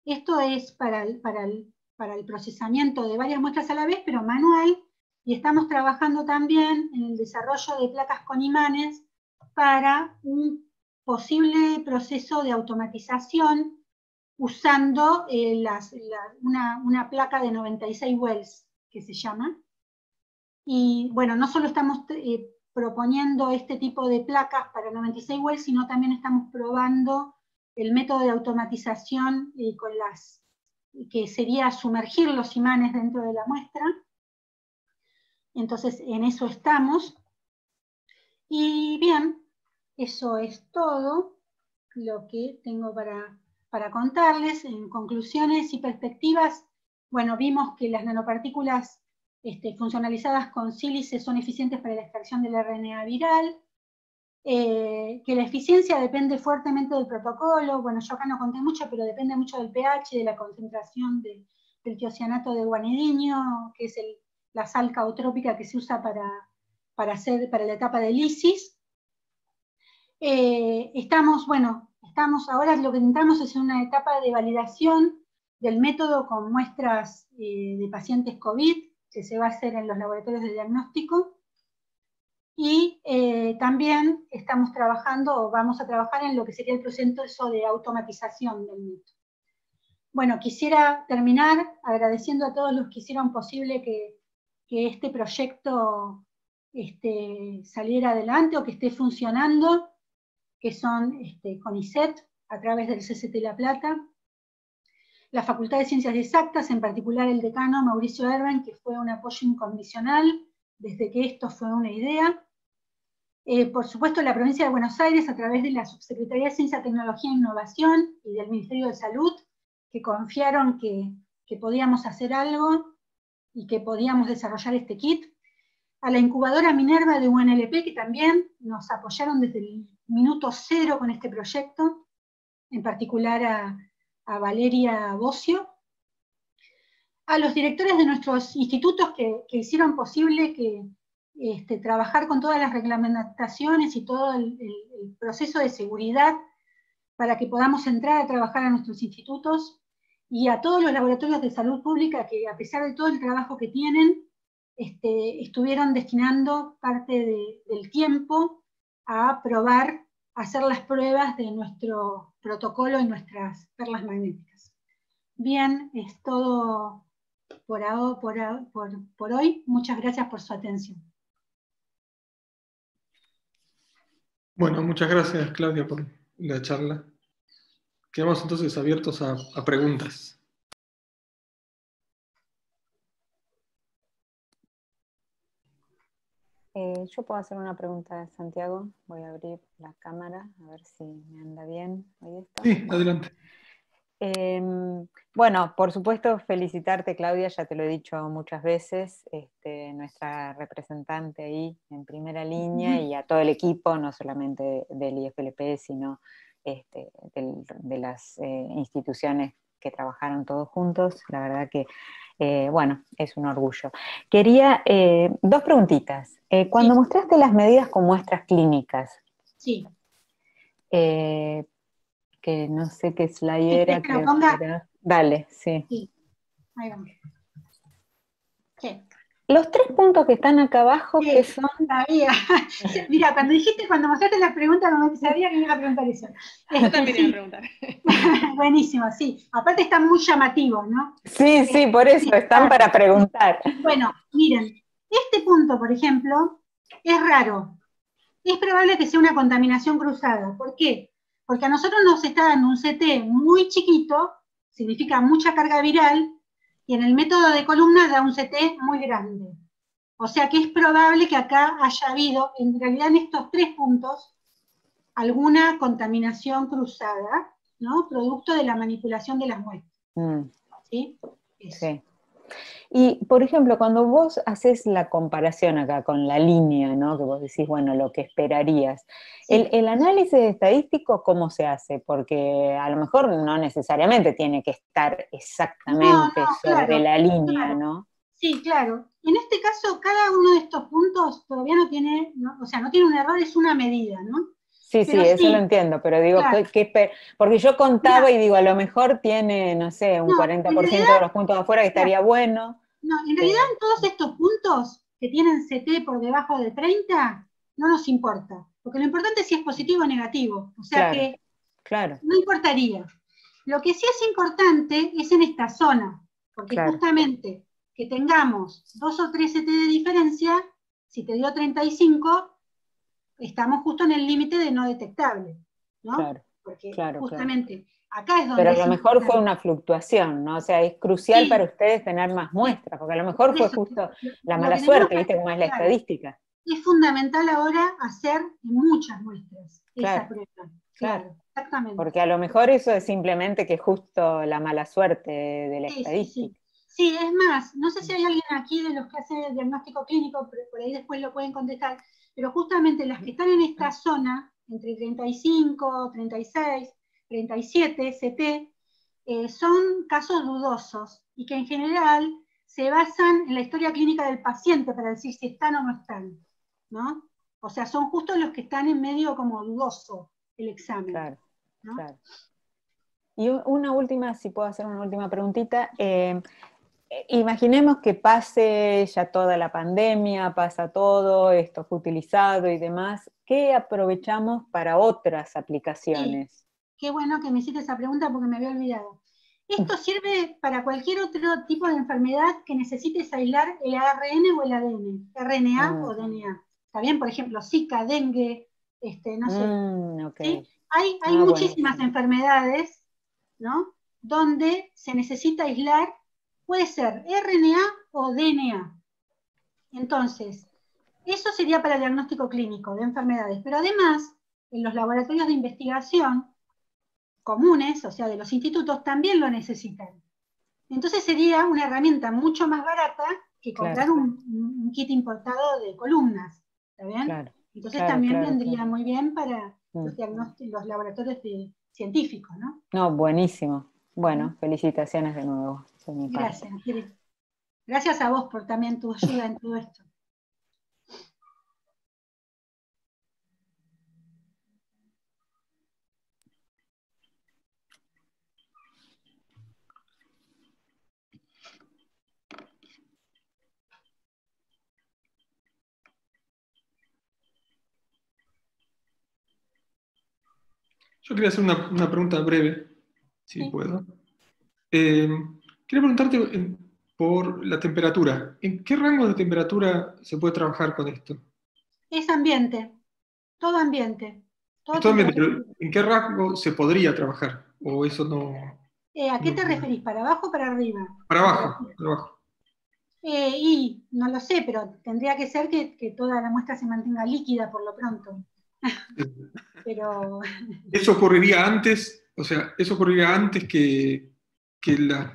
Esto es para el procesamiento de varias muestras a la vez, pero manual, y estamos trabajando también en el desarrollo de placas con imanes para un posible proceso de automatización usando una placa de 96 wells, que se llama. Y bueno, no solo estamos proponiendo este tipo de placas para 96 wells, sino también estamos probando el método de automatización que sería sumergir los imanes dentro de la muestra. Entonces, en eso estamos. Y bien, eso es todo lo que tengo para contarles. En conclusiones y perspectivas, bueno, vimos que las nanopartículas funcionalizadas con sílice son eficientes para la extracción del RNA viral, que la eficiencia depende fuertemente del protocolo. Bueno, yo acá no conté mucho, pero depende mucho del pH, de la concentración del tiocianato de guanidinio, que es la sal caotrópica que se usa para la etapa de lisis. Ahora lo que entramos es en una etapa de validación del método con muestras de pacientes COVID, que se va a hacer en los laboratorios de diagnóstico. Y también estamos trabajando, o vamos a trabajar en lo que sería el proceso de automatización del método. Bueno, quisiera terminar agradeciendo a todos los que hicieron posible que este proyecto saliera adelante o que esté funcionando, que son CONICET, a través del CCT La Plata, la Facultad de Ciencias Exactas, en particular el decano Mauricio Erben, que fue un apoyo incondicional desde que esto fue una idea. Por supuesto, la provincia de Buenos Aires, a través de la Subsecretaría de Ciencia, Tecnología e Innovación y del Ministerio de Salud, que confiaron que podíamos hacer algo y que podíamos desarrollar este kit. A la incubadora Minerva de UNLP, que también nos apoyaron desde el minuto cero con este proyecto, en particular a Valeria Bocio. A los directores de nuestros institutos que hicieron posible trabajar con todas las reglamentaciones y todo el proceso de seguridad para que podamos entrar a trabajar a nuestros institutos, y a todos los laboratorios de salud pública que, a pesar de todo el trabajo que tienen, estuvieron destinando parte del tiempo a probar, a hacer las pruebas de nuestro protocolo y nuestras perlas magnéticas. Bien, es todo por hoy. Muchas gracias por su atención. Bueno, muchas gracias, Claudia, por la charla. Quedamos entonces abiertos a preguntas. Yo puedo hacer una pregunta a Santiago. Voy a abrir la cámara a ver si me anda bien. ¿Ahí está? Sí, adelante. Bueno, por supuesto, felicitarte, Claudia, ya te lo he dicho muchas veces, nuestra representante ahí en primera línea, y a todo el equipo, no solamente del IFLP, sino de las instituciones que trabajaron todos juntos. La verdad que, bueno, es un orgullo. Quería, dos preguntitas. Cuando Sí. mostraste las medidas con muestras clínicas, Sí. que no sé qué slide era, Que lo creo ponga. que era. Dale, sí. Sí, ahí vamos. Sí. Los 3 puntos que están acá abajo, Sí, ¿qué son? sabía. Mira, cuando mostraste la pregunta, no sabía que me iba a preguntar eso. Yo también Sí. iba a preguntar. Buenísimo, sí. Aparte está muy llamativo, ¿no? Sí, sí, por eso, Sí, están claro. para preguntar. Bueno, miren, este punto, por ejemplo, es raro. Es probable que sea una contaminación cruzada. ¿Por qué? Porque a nosotros nos está dando un CT muy chiquito, significa mucha carga viral, y en el método de columna da un CT muy grande. O sea que es probable que acá haya habido, en realidad en estos 3 puntos, alguna contaminación cruzada, ¿no? Producto de la manipulación de las muestras. ¿Sí? Eso. Sí. Y, por ejemplo, cuando vos haces la comparación acá con la línea, ¿no? Que vos decís, bueno, lo que esperarías. Sí. El análisis estadístico, ¿cómo se hace? Porque a lo mejor no necesariamente tiene que estar exactamente sobre claro, la línea, claro. ¿no? Sí, claro. En este caso, cada uno de estos puntos todavía no tiene, o sea, no tiene un error, es una medida, ¿no? Sí, Pero sí, eso sí, lo entiendo, pero digo, claro. porque yo contaba Mira, y digo, a lo mejor tiene, no sé, un no, 40% de los puntos de afuera que claro, estaría bueno. no, en realidad en todos estos puntos que tienen CT por debajo de 30, no nos importa, porque lo importante es si es positivo o negativo, o sea Claro, que claro, no importaría. Lo que sí es importante es en esta zona, porque claro. justamente que tengamos 2 o 3 CT de diferencia, si te dio 35, estamos justo en el límite de no detectable, ¿no? Claro, Porque claro, justamente acá es donde pero a es lo mejor fue importante. una fluctuación, ¿no? O sea, es crucial Sí, para ustedes tener más sí. muestras, porque a lo mejor Por fue eso, justo la lo mala que tenemos suerte, que, ¿viste cómo es la claro, estadística? es fundamental ahora hacer muchas muestras esa Claro, prueba. claro, Claro, exactamente. porque a lo mejor eso es simplemente que justo la mala suerte de la Sí, sí, sí. estadística. Sí, es más, no sé si hay alguien aquí de los que hace el diagnóstico clínico, pero por ahí después lo pueden contestar, pero justamente las que están en esta zona, entre 35, 36, 37 CT, son casos dudosos y que en general se basan en la historia clínica del paciente para decir si están o no están, ¿no? O sea, son justo los que están en medio como dudoso el examen, Claro, ¿no? claro. Y una última, si puedo hacer una última preguntita. Imaginemos que pase ya toda la pandemia, pasa todo, esto fue utilizado y demás. ¿Qué aprovechamos para otras aplicaciones? Sí, qué bueno que me hiciste esa pregunta porque me había olvidado. Esto sirve para cualquier otro tipo de enfermedad que necesites aislar el ARN o el ADN, RNA o DNA. ¿Está bien? Por ejemplo, Zika, dengue, no sé. Okay. ¿Sí? Hay muchísimas Buenísimo. enfermedades, ¿no? Donde se necesita aislar, puede ser RNA o DNA. Entonces, eso sería para el diagnóstico clínico de enfermedades, pero además, en los laboratorios de investigación comunes, o sea, de los institutos, también lo necesitan. Entonces sería una herramienta mucho más barata que comprar Claro, un kit importado de columnas, ¿está bien? claro, Entonces claro, también claro, vendría claro. muy bien para los laboratorios científicos, ¿no? No, buenísimo. Bueno, felicitaciones de nuevo de mi parte. Gracias. Gracias a vos por también tu ayuda en todo esto. Yo quería hacer una pregunta breve, si Sí. puedo. Quería preguntarte por la temperatura. ¿En qué rango de temperatura se puede trabajar con esto? Es ambiente, todo ambiente, todo Esto temperatura. ¿en qué rango se podría trabajar? ¿O eso no? ¿A qué te referís? ¿Para abajo o para arriba? Para abajo, Temperatura. para abajo. Y no lo sé, pero tendría que ser que toda la muestra se mantenga líquida por lo pronto. Pero Eso ocurriría antes, o sea, eso ocurriría antes que las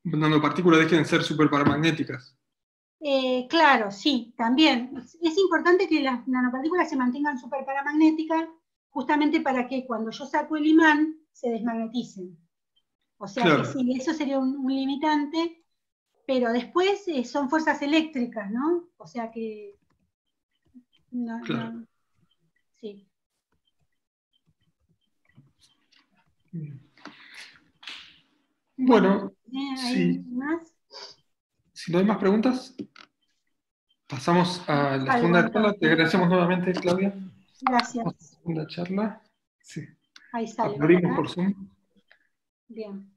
nanopartículas dejen de ser superparamagnéticas. claro, sí, también. Es importante que las nanopartículas se mantengan superparamagnéticas justamente para que cuando yo saco el imán se desmagneticen. O sea que Claro, sí, eso sería un limitante, pero después son fuerzas eléctricas, ¿no? O sea que no, claro. no, sí. Bueno, Bueno, ¿hay sí, más? si no hay más preguntas, pasamos a la Algo segunda charla. Te entonces. agradecemos nuevamente, Claudia. Pasamos a la Gracias. segunda charla. Sí. Ahí salgo, Aplaudimos ¿verdad? por Zoom. Bien.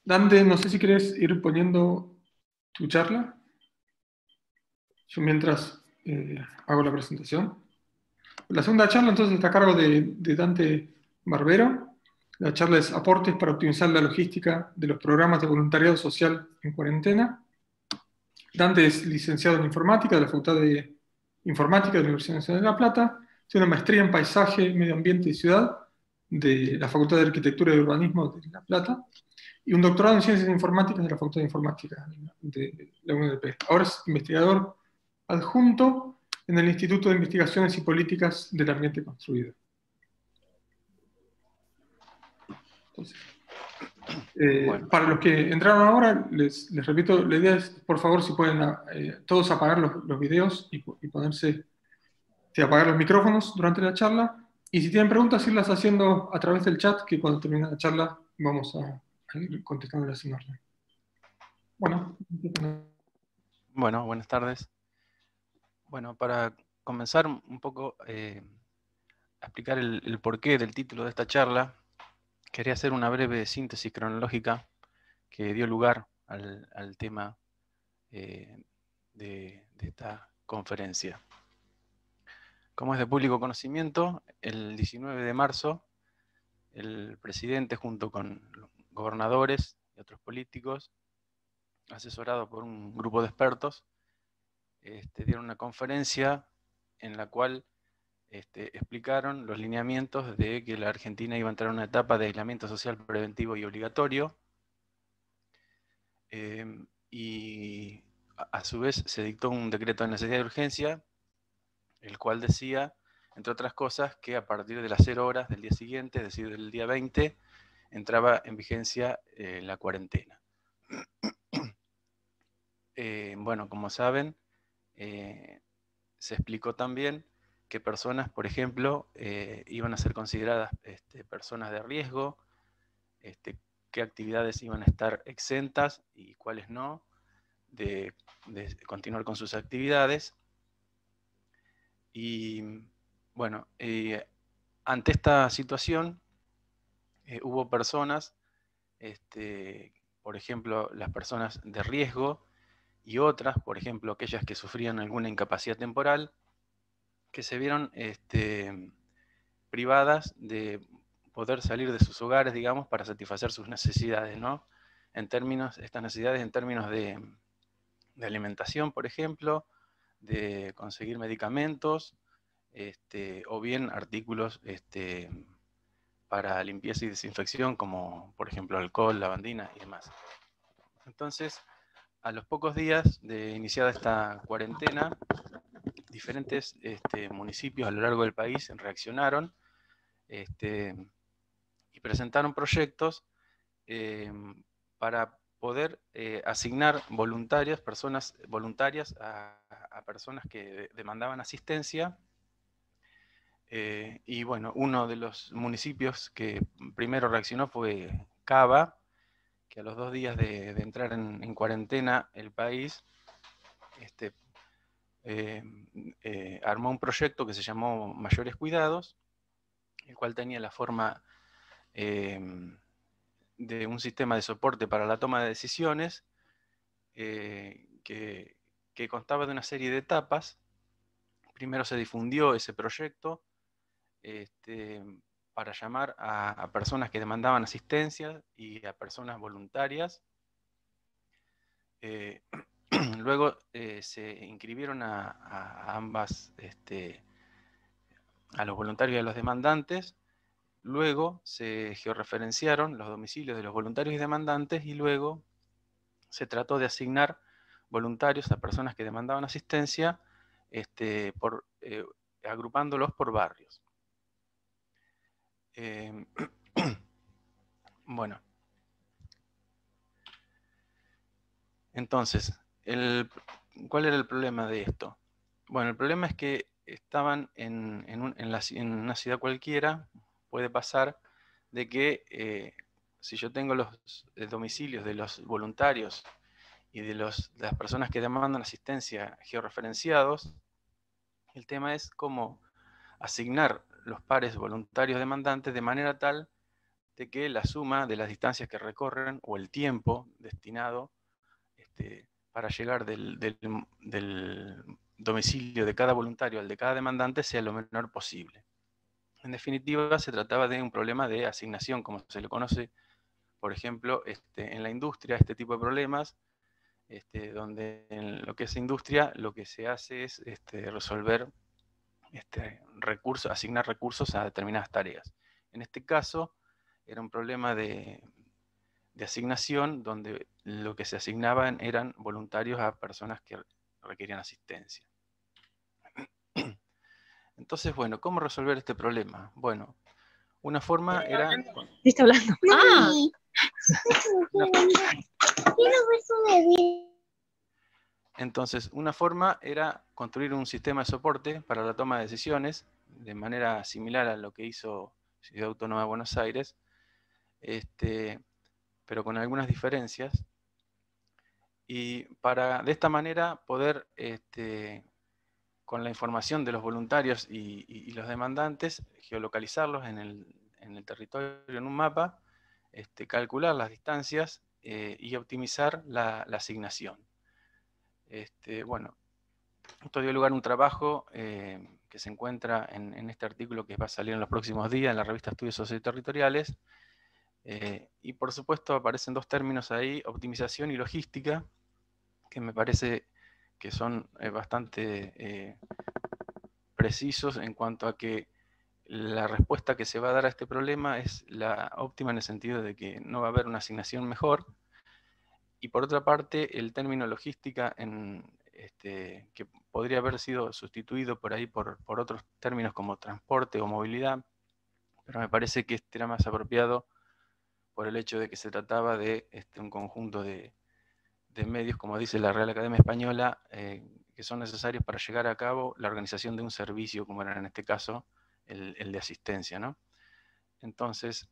Dante, no sé si querés ir poniendo tu charla. Yo mientras hago la presentación. La segunda charla entonces está a cargo de Dante Barbero. La charla es Aportes para optimizar la logística de los programas de voluntariado social en cuarentena. Dante es licenciado en informática de la Facultad de Informática de la Universidad Nacional de La Plata. Tiene una maestría en paisaje, medio ambiente y ciudad de la Facultad de Arquitectura y Urbanismo de La Plata. Y un doctorado en ciencias informáticas de la Facultad de Informática de la UNLP. Ahora es investigador adjunto en el Instituto de Investigaciones y Políticas del Ambiente Construido. Entonces, Bueno, para los que entraron ahora, les repito, la idea es, por favor, si pueden todos apagar los videos y ponerse, apagar los micrófonos durante la charla. Y si tienen preguntas, irlas haciendo a través del chat, que cuando termine la charla vamos a ir contestándolas en orden. Bueno. bueno, buenas tardes. Bueno, para comenzar un poco a explicar el porqué del título de esta charla, quería hacer una breve síntesis cronológica que dio lugar al tema de esta conferencia. Como es de público conocimiento, el 19 de marzo, el presidente junto con gobernadores y otros políticos, asesorado por un grupo de expertos, dieron una conferencia en la cual explicaron los lineamientos de que la Argentina iba a entrar en una etapa de aislamiento social preventivo y obligatorio, y a su vez se dictó un decreto de necesidad de urgencia, el cual decía, entre otras cosas, que a partir de las 0 horas del día siguiente, es decir, del día 20, entraba en vigencia la cuarentena. Bueno, como saben, se explicó también que personas, por ejemplo, iban a ser consideradas personas de riesgo, qué actividades iban a estar exentas y cuáles no, de continuar con sus actividades. Y bueno, ante esta situación hubo personas, por ejemplo, las personas de riesgo y otras, por ejemplo, aquellas que sufrían alguna incapacidad temporal, que se vieron privadas de poder salir de sus hogares, digamos, para satisfacer sus necesidades, ¿no? Estas necesidades en términos de alimentación, por ejemplo, de conseguir medicamentos, o bien artículos para limpieza y desinfección, como por ejemplo alcohol, lavandina y demás. Entonces, a los pocos días de iniciada esta cuarentena, diferentes municipios a lo largo del país reaccionaron y presentaron proyectos para poder asignar personas voluntarias a personas que demandaban asistencia. Y bueno, uno de los municipios que primero reaccionó fue Cava, que a los 2 días de entrar en cuarentena el país, armó un proyecto que se llamó Mayores Cuidados, el cual tenía la forma de un sistema de soporte para la toma de decisiones que constaba de una serie de etapas. Primero se difundió ese proyecto para llamar a personas que demandaban asistencia y a personas voluntarias. Luego se inscribieron a ambas, a los voluntarios y a los demandantes. Luego se georreferenciaron los domicilios de los voluntarios y demandantes y luego se trató de asignar voluntarios a personas que demandaban asistencia, agrupándolos por barrios. Bueno, entonces, ¿cuál era el problema de esto? Bueno, el problema es que estaban en una ciudad cualquiera. Puede pasar de que si yo tengo los domicilios de los voluntarios y de las personas que demandan asistencia georreferenciados, el tema es cómo asignar los pares voluntarios demandantes de manera tal de que la suma de las distancias que recorren o el tiempo destinado para llegar del domicilio de cada voluntario al de cada demandante sea lo menor posible. En definitiva, se trataba de un problema de asignación, como se le conoce, por ejemplo, en la industria, este tipo de problemas, donde en lo que es industria, lo que se hace es resolver recursos, asignar recursos a determinadas tareas. En este caso, era un problema de asignación, donde lo que se asignaban eran voluntarios a personas que requerían asistencia. Entonces, bueno, ¿cómo resolver este problema? Bueno, una forma era... ¿Está hablando? ¡Ah! Entonces, una forma era construir un sistema de soporte para la toma de decisiones, de manera similar a lo que hizo Ciudad Autónoma de Buenos Aires, pero con algunas diferencias. Y para, de esta manera, poder, con la información de los voluntarios y los demandantes, geolocalizarlos en el territorio en un mapa, calcular las distancias y optimizar la asignación. Bueno, esto dio lugar a un trabajo que se encuentra en este artículo que va a salir en los próximos días en la revista Estudios Socioterritoriales. Y por supuesto aparecen dos términos ahí, optimización y logística, que me parece que son bastante precisos en cuanto a que la respuesta que se va a dar a este problema es la óptima en el sentido de que no va a haber una asignación mejor. Y por otra parte, el término logística, que podría haber sido sustituido por ahí por otros términos como transporte o movilidad, pero me parece que este era más apropiado por el hecho de que se trataba de un conjunto de medios, como dice la Real Academia Española, que son necesarios para llevar a cabo la organización de un servicio, como era en este caso el de asistencia, ¿no? Entonces,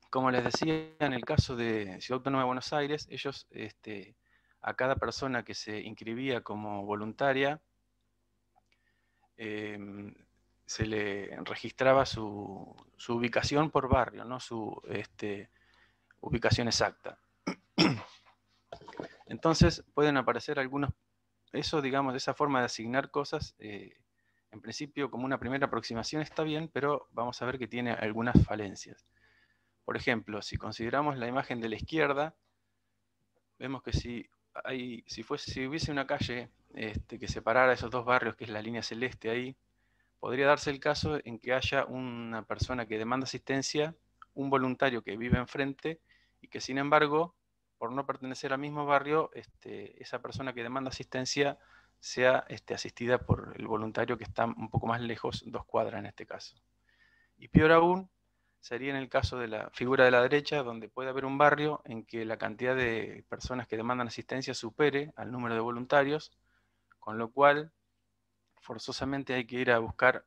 como les decía, en el caso de Ciudad Autónoma de Buenos Aires, ellos a cada persona que se inscribía como voluntaria se le registraba su ubicación por barrio, ¿no? Su ubicación exacta. Entonces pueden aparecer algunos, eso digamos, de esa forma de asignar cosas, en principio como una primera aproximación está bien, pero vamos a ver que tiene algunas falencias. Por ejemplo, si consideramos la imagen de la izquierda, vemos que si hubiese una calle que separara esos dos barrios, que es la línea celeste ahí, podría darse el caso en que haya una persona que demanda asistencia, un voluntario que vive enfrente, y que sin embargo, por no pertenecer al mismo barrio, esa persona que demanda asistencia sea asistida por el voluntario que está un poco más lejos, 2 cuadras en este caso. Y peor aún, sería en el caso de la figura de la derecha, donde puede haber un barrio en que la cantidad de personas que demandan asistencia supere al número de voluntarios, con lo cual forzosamente hay que ir a buscar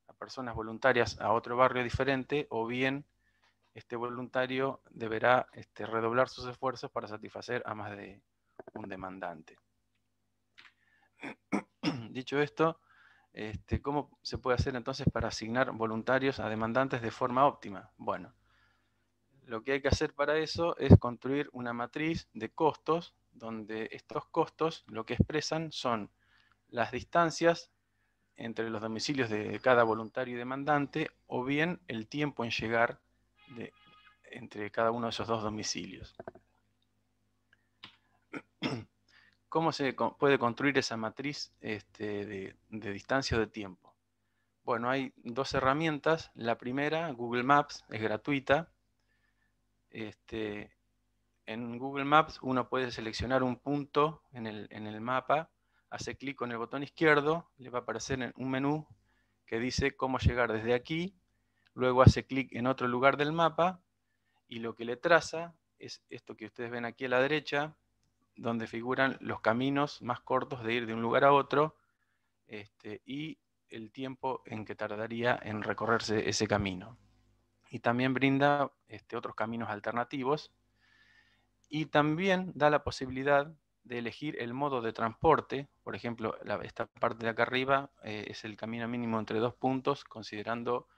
a personas voluntarias a otro barrio diferente, o bien este voluntario deberá redoblar sus esfuerzos para satisfacer a más de un demandante. Dicho esto, ¿cómo se puede hacer entonces para asignar voluntarios a demandantes de forma óptima? Bueno, lo que hay que hacer para eso es construir una matriz de costos, donde estos costos lo que expresan son las distancias entre los domicilios de cada voluntario y demandante, o bien el tiempo en llegar entre cada uno de esos dos domicilios. ¿Cómo se puede construir esa matriz de distancia o de tiempo? Bueno, hay dos herramientas. La primera, Google Maps, es gratuita. En Google Maps uno puede seleccionar un punto en el mapa, hace clic con el botón izquierdo, le va a aparecer un menú que dice cómo llegar desde aquí, luego hace clic en otro lugar del mapa y lo que le traza es esto que ustedes ven aquí a la derecha, donde figuran los caminos más cortos de ir de un lugar a otro y el tiempo en que tardaría en recorrerse ese camino. Y también brinda otros caminos alternativos y también da la posibilidad de elegir el modo de transporte. Por ejemplo, esta parte de acá arriba es el camino mínimo entre dos puntos, considerando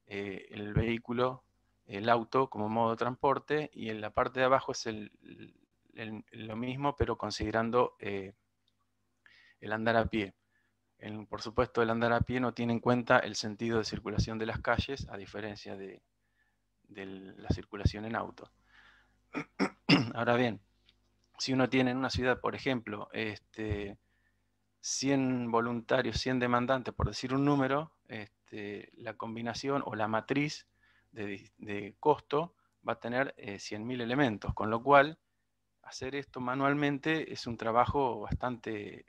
el vehículo, el auto como modo de transporte, y en la parte de abajo es lo mismo, pero considerando el andar a pie. Por supuesto, el andar a pie no tiene en cuenta el sentido de circulación de las calles, a diferencia de la circulación en auto. Ahora bien, si uno tiene en una ciudad, por ejemplo, 100 voluntarios, 100 demandantes, por decir un número, la combinación o la matriz de costo va a tener 100.000 elementos, con lo cual hacer esto manualmente es un trabajo bastante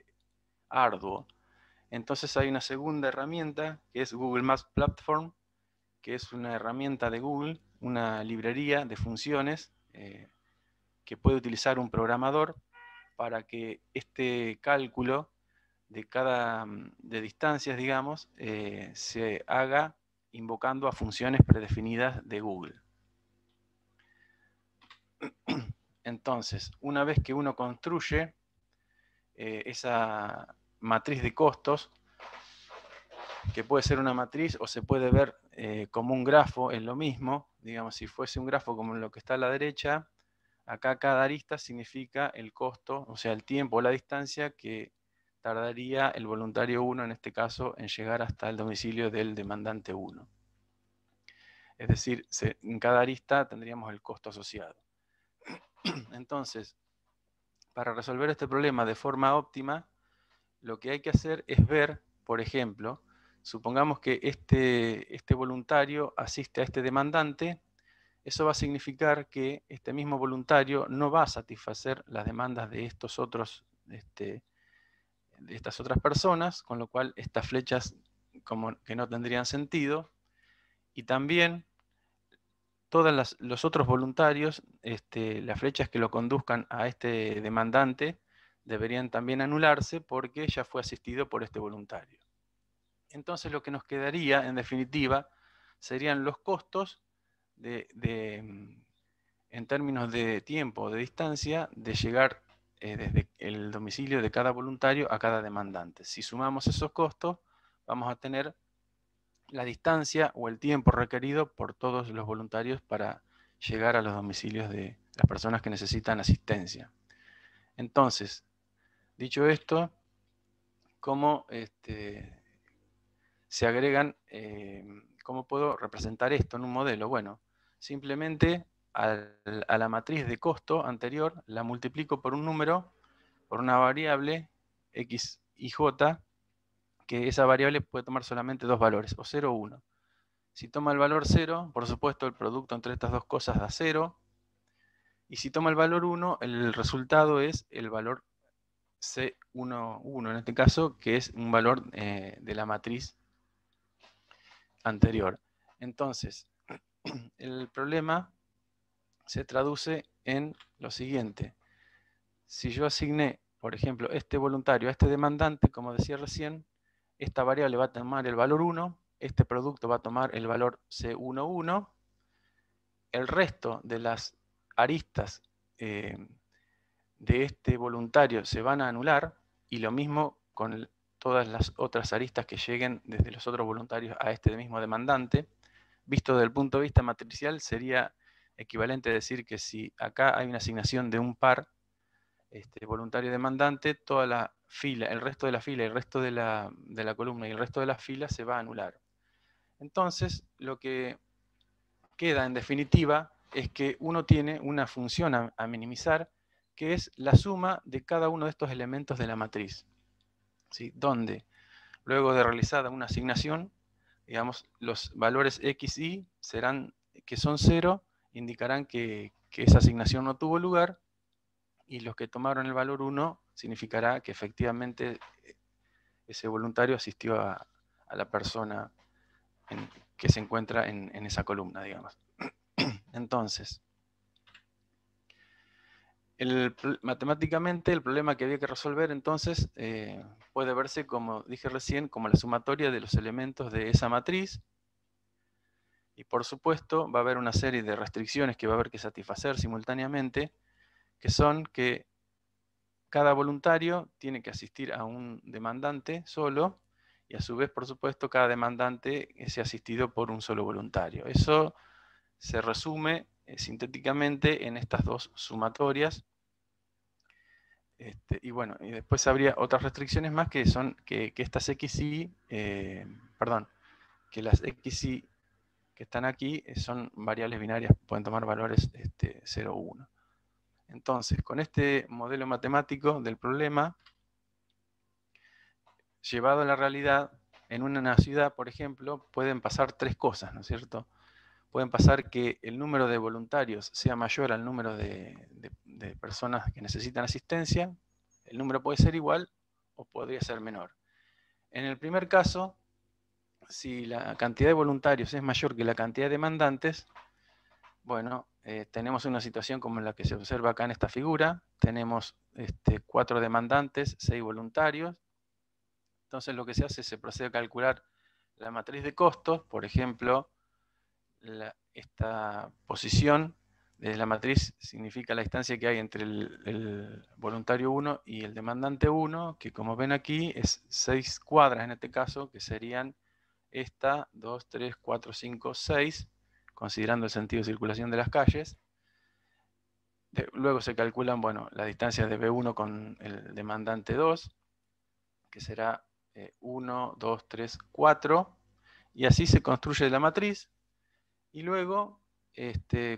arduo. Entonces hay una segunda herramienta que es Google Maps Platform, que es una herramienta de Google, una librería de funciones que puede utilizar un programador para que este cálculo de distancias, digamos, se haga invocando a funciones predefinidas de Google. Entonces, una vez que uno construye esa matriz de costos, que puede ser una matriz o se puede ver como un grafo, es lo mismo. Digamos, si fuese un grafo como lo que está a la derecha, acá cada arista significa el costo, o sea, el tiempo o la distancia que tardaría el voluntario 1, en este caso, en llegar hasta el domicilio del demandante 1. Es decir, en cada arista tendríamos el costo asociado. Entonces, para resolver este problema de forma óptima, lo que hay que hacer es ver, por ejemplo, supongamos que este voluntario asiste a este demandante. Eso va a significar que este mismo voluntario no va a satisfacer las demandas de estas otras personas, con lo cual estas flechas como que no tendrían sentido. Y también todos los otros voluntarios, las flechas que lo conduzcan a este demandante, deberían también anularse porque ya fue asistido por este voluntario. Entonces lo que nos quedaría, en definitiva, serían los costos en términos de tiempo o de distancia de llegar desde el domicilio de cada voluntario a cada demandante. Si sumamos esos costos, vamos a tener la distancia o el tiempo requerido por todos los voluntarios para llegar a los domicilios de las personas que necesitan asistencia. Entonces, dicho esto, ¿cómo se agregan, cómo puedo representar esto en un modelo? Bueno, simplemente a la matriz de costo anterior la multiplico por un número, por una variable x y j, que esa variable puede tomar solamente dos valores, o 0 o 1. Si toma el valor 0, por supuesto el producto entre estas dos cosas da 0, y si toma el valor 1, el resultado es el valor C11, en este caso, que es un valor de la matriz anterior. Entonces, el problema se traduce en lo siguiente. Si yo asigné, por ejemplo, este voluntario a este demandante, como decía recién, esta variable va a tomar el valor 1, este producto va a tomar el valor C11, el resto de las aristas de este voluntario se van a anular, y lo mismo con todas las otras aristas que lleguen desde los otros voluntarios a este mismo demandante. Visto desde el punto de vista matricial, sería equivalente a decir que si acá hay una asignación de un par voluntario demandante, toda la fila, el resto de la fila, el resto de la columna y el resto de las filas se va a anular. Entonces, lo que queda en definitiva es que uno tiene una función a minimizar, que es la suma de cada uno de estos elementos de la matriz, ¿sí? Donde, luego de realizada una asignación, digamos, los valores x, y serán, que son 0, indicarán que esa asignación no tuvo lugar, y los que tomaron el valor 1 significará que efectivamente ese voluntario asistió a la persona que se encuentra en esa columna, digamos. Entonces, matemáticamente el problema que había que resolver entonces puede verse, como dije recién, como la sumatoria de los elementos de esa matriz, y por supuesto va a haber una serie de restricciones que va a haber que satisfacer simultáneamente, que son que cada voluntario tiene que asistir a un demandante solo, y a su vez, por supuesto, cada demandante es asistido por un solo voluntario. Eso se resume sintéticamente en estas dos sumatorias. Y bueno, y después habría otras restricciones más, que son que estas XY, que las XY que están aquí son variables binarias, pueden tomar valores 0 o 1. Entonces, con este modelo matemático del problema, llevado a la realidad, en una ciudad, por ejemplo, pueden pasar tres cosas, ¿no es cierto? Pueden pasar que el número de voluntarios sea mayor al número de personas que necesitan asistencia. El número puede ser igual o podría ser menor. En el primer caso, si la cantidad de voluntarios es mayor que la cantidad de demandantes, bueno, tenemos una situación como la que se observa acá en esta figura. Tenemos 4 demandantes, 6 voluntarios. Entonces lo que se hace es se procede a calcular la matriz de costos. Por ejemplo, esta posición de la matriz significa la distancia que hay entre el voluntario 1 y el demandante 1, que como ven aquí es 6 cuadras en este caso, que serían esta, 2, 3, 4, 5, 6, considerando el sentido de circulación de las calles. Luego se calculan, bueno, la distancia de B1 con el demandante 2, que será 1, 2, 3, 4, y así se construye la matriz. Y luego,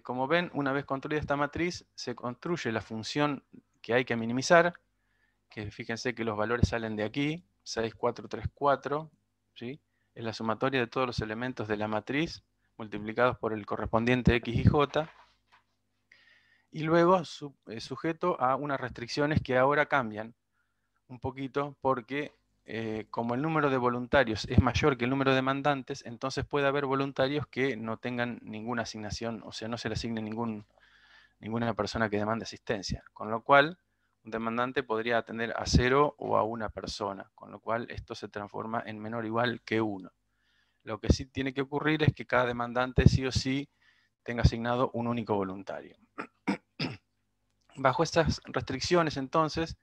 como ven, una vez construida esta matriz, se construye la función que hay que minimizar, que fíjense que los valores salen de aquí, 6, 4, 3, 4, ¿sí? Es la sumatoria de todos los elementos de la matriz, multiplicados por el correspondiente X y J, y luego sujeto a unas restricciones que ahora cambian un poquito, porque como el número de voluntarios es mayor que el número de demandantes, entonces puede haber voluntarios que no tengan ninguna asignación, o sea, no se le asigne ninguna persona que demande asistencia, con lo cual un demandante podría atender a 0 o a una persona, con lo cual esto se transforma en menor o igual que 1. Lo que sí tiene que ocurrir es que cada demandante sí o sí tenga asignado un único voluntario. Bajo estas restricciones, entonces,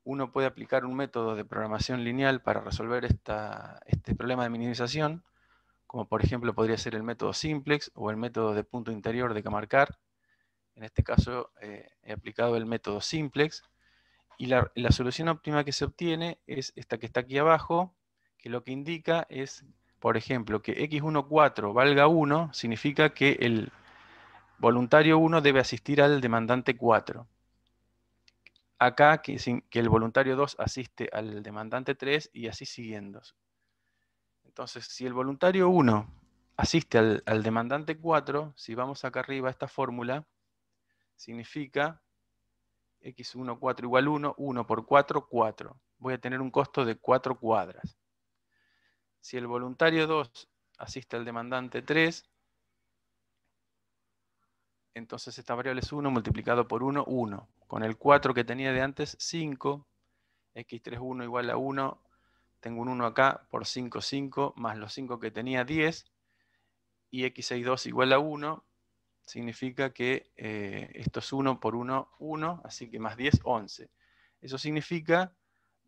uno puede aplicar un método de programación lineal para resolver este problema de minimización, como por ejemplo podría ser el método simplex o el método de punto interior de Kamarkar. En este caso he aplicado el método simplex, y la solución óptima que se obtiene es esta que está aquí abajo, que lo que indica es, por ejemplo, que x14 valga 1, significa que el voluntario 1 debe asistir al demandante 4. Acá que el voluntario 2 asiste al demandante 3 y así siguiendo. Entonces, si el voluntario 1 asiste al demandante 4, si vamos acá arriba a esta fórmula, significa x14 igual 1, 1 por 4, 4. Voy a tener un costo de 4 cuadras. Si el voluntario 2 asiste al demandante 3, entonces esta variable es 1 multiplicado por 1, 1. Con el 4 que tenía de antes, 5. x31 igual a 1. Tengo un 1 acá, por 5, 5, más los 5 que tenía, 10. Y x62 igual a 1. Significa que esto es 1 por 1, 1. Así que más 10, 11. Eso significa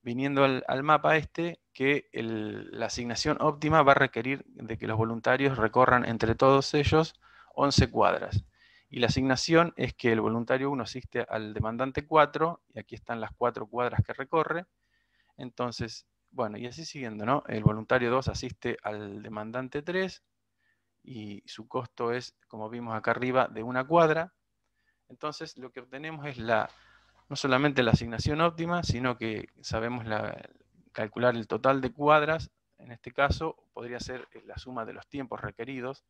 viniendo al mapa este, que la asignación óptima va a requerir de que los voluntarios recorran entre todos ellos 11 cuadras. Y la asignación es que el voluntario 1 asiste al demandante 4, y aquí están las 4 cuadras que recorre. Entonces, bueno, y así siguiendo, ¿no? El voluntario 2 asiste al demandante 3, y su costo es, como vimos acá arriba, de 1 cuadra. Entonces, lo que obtenemos es no solamente la asignación óptima, sino que sabemos calcular el total de cuadras. En este caso, podría ser la suma de los tiempos requeridos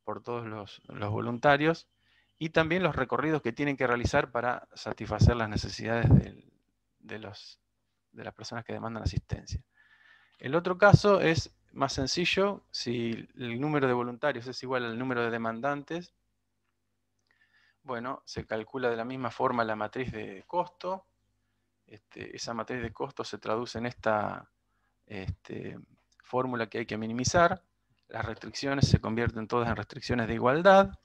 por todos los voluntarios, y también los recorridos que tienen que realizar para satisfacer las necesidades de las personas que demandan asistencia. El otro caso es más sencillo. Si el número de voluntarios es igual al número de demandantes, bueno, se calcula de la misma forma la matriz de costo. Esa matriz de costo se traduce en esta fórmula que hay que minimizar. Las restricciones se convierten todas en restricciones de igualdad,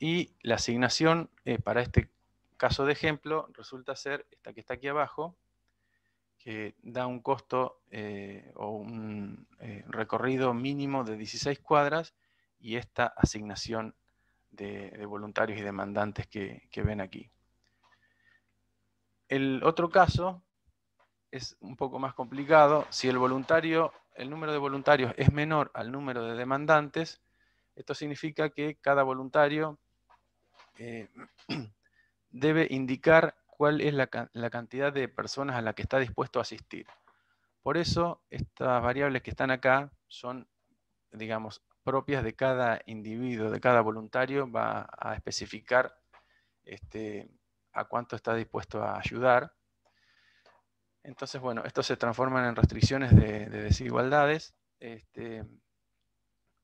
y la asignación para este caso de ejemplo resulta ser esta que está aquí abajo, que da un costo o un recorrido mínimo de 16 cuadras, y esta asignación de voluntarios y demandantes que ven aquí. El otro caso es un poco más complicado. Si el número de voluntarios es menor al número de demandantes, esto significa que cada voluntario debe indicar cuál es la cantidad de personas a la que está dispuesto a asistir. Por eso, estas variables que están acá son, digamos, propias de cada individuo, de cada voluntario. Va a especificar a cuánto está dispuesto a ayudar. Entonces, bueno, estos se transforman en restricciones de desigualdades.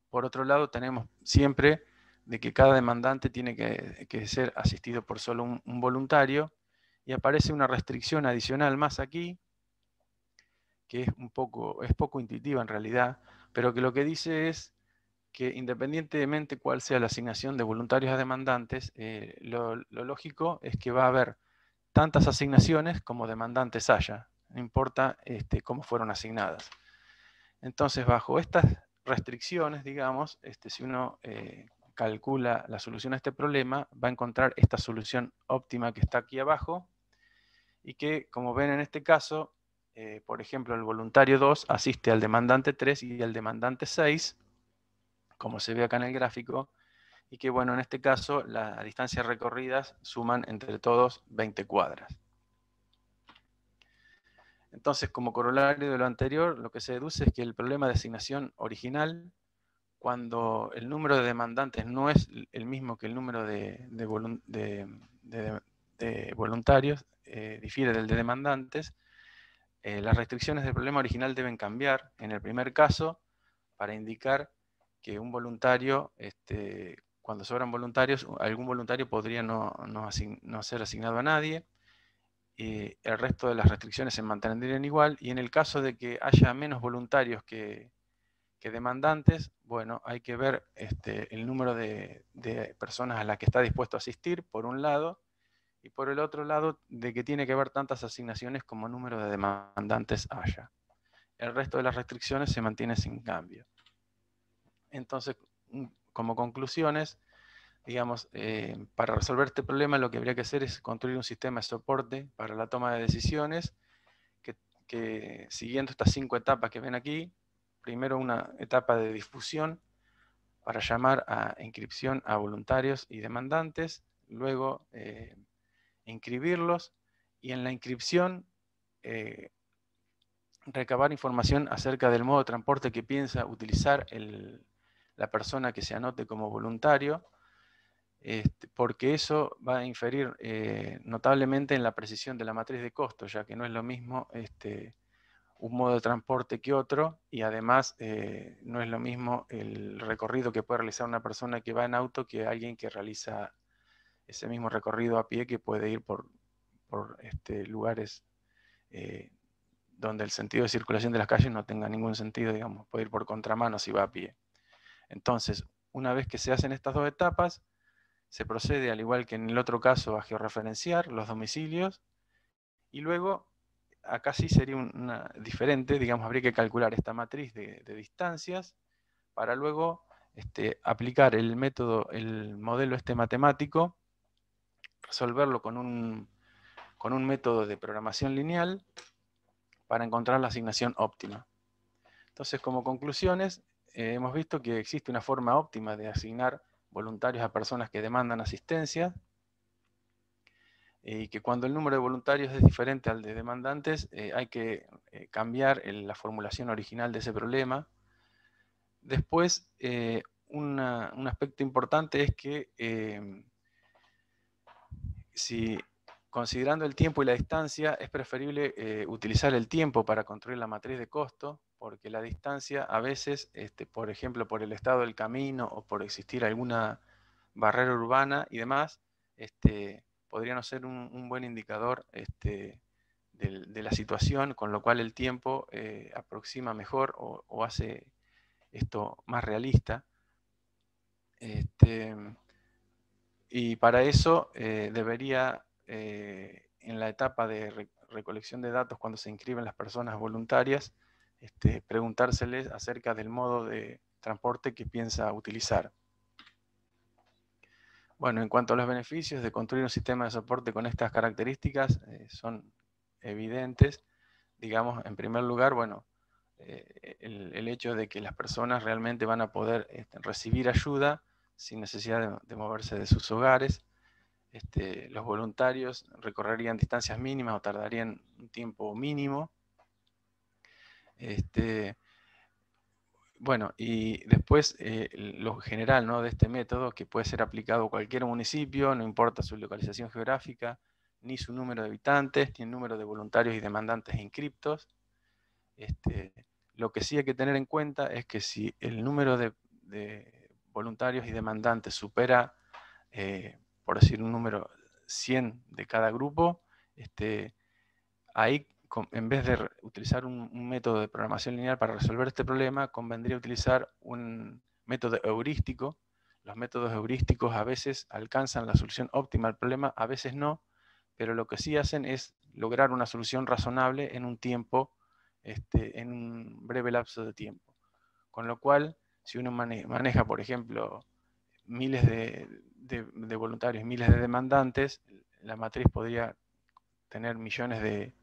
Por otro lado, tenemos siempre de que cada demandante tiene que ser asistido por solo un voluntario, y aparece una restricción adicional más aquí, que es poco intuitiva en realidad, pero que lo que dice es que independientemente cuál sea la asignación de voluntarios a demandantes, lo lógico es que va a haber tantas asignaciones como demandantes haya, no importa cómo fueron asignadas. Entonces, bajo estas restricciones, digamos, si uno calcula la solución a este problema, va a encontrar esta solución óptima que está aquí abajo, y que, como ven en este caso, por ejemplo, el voluntario 2 asiste al demandante 3 y al demandante 6, como se ve acá en el gráfico, y que, bueno, en este caso las distancias recorridas suman entre todos 20 cuadras. Entonces, como corolario de lo anterior, lo que se deduce es que el problema de asignación original, cuando el número de demandantes no es el mismo que el número de voluntarios, difiere del de demandantes, las restricciones del problema original deben cambiar en el primer caso para indicar que un voluntario, cuando sobran voluntarios, algún voluntario podría no ser asignado a nadie. El resto de las restricciones se mantendrían igual, y en el caso de que haya menos voluntarios que demandantes, bueno, hay que ver el número de personas a las que está dispuesto a asistir, por un lado, y por el otro lado, de que tiene que haber tantas asignaciones como número de demandantes haya. El resto de las restricciones se mantiene sin cambio. Entonces, como conclusiones, digamos, para resolver este problema lo que habría que hacer es construir un sistema de soporte para la toma de decisiones que siguiendo estas 5 etapas que ven aquí, primero una etapa de difusión para llamar a inscripción a voluntarios y demandantes, luego inscribirlos, y en la inscripción recabar información acerca del modo de transporte que piensa utilizar la persona que se anote como voluntario, porque eso va a inferir notablemente en la precisión de la matriz de costo, ya que no es lo mismo un modo de transporte que otro, y además no es lo mismo el recorrido que puede realizar una persona que va en auto que alguien que realiza ese mismo recorrido a pie, que puede ir por lugares donde el sentido de circulación de las calles no tenga ningún sentido, digamos, puede ir por contramano si va a pie. Entonces, una vez que se hacen estas 2 etapas, se procede, al igual que en el otro caso, a georreferenciar los domicilios, y luego acá sí sería diferente, digamos, habría que calcular esta matriz de distancias para luego aplicar el modelo matemático, resolverlo con un método de programación lineal para encontrar la asignación óptima. Entonces, como conclusiones, hemos visto que existe una forma óptima de asignar voluntarios a personas que demandan asistencia, y que cuando el número de voluntarios es diferente al de demandantes, hay que cambiar la formulación original de ese problema. Después, un aspecto importante es que si considerando el tiempo y la distancia, es preferible utilizar el tiempo para construir la matriz de costo, porque la distancia a veces, por ejemplo, por el estado del camino o por existir alguna barrera urbana y demás, podría no ser un buen indicador de la situación, con lo cual el tiempo aproxima mejor o hace esto más realista. Y para eso debería, en la etapa de recolección de datos, cuando se inscriben las personas voluntarias, preguntárseles acerca del modo de transporte que piensa utilizar. Bueno, en cuanto a los beneficios de construir un sistema de soporte con estas características, son evidentes. Digamos, en primer lugar, bueno, el hecho de que las personas realmente van a poder recibir ayuda sin necesidad de moverse de sus hogares. Los voluntarios recorrerían distancias mínimas o tardarían un tiempo mínimo. Bueno, y después lo general, ¿no?, de este método, que puede ser aplicado a cualquier municipio, no importa su localización geográfica, ni su número de habitantes, ni el número de voluntarios y demandantes inscriptos. Lo que sí hay que tener en cuenta es que si el número de voluntarios y demandantes supera, por decir un número 100 de cada grupo, ahí, en vez de utilizar un método de programación lineal para resolver este problema, convendría utilizar un método heurístico. Los métodos heurísticos a veces alcanzan la solución óptima al problema, a veces no, pero lo que sí hacen es lograr una solución razonable en un tiempo, en un breve lapso de tiempo. Con lo cual, si uno maneja, por ejemplo, miles de voluntarios, miles de demandantes, la matriz podría tener millones de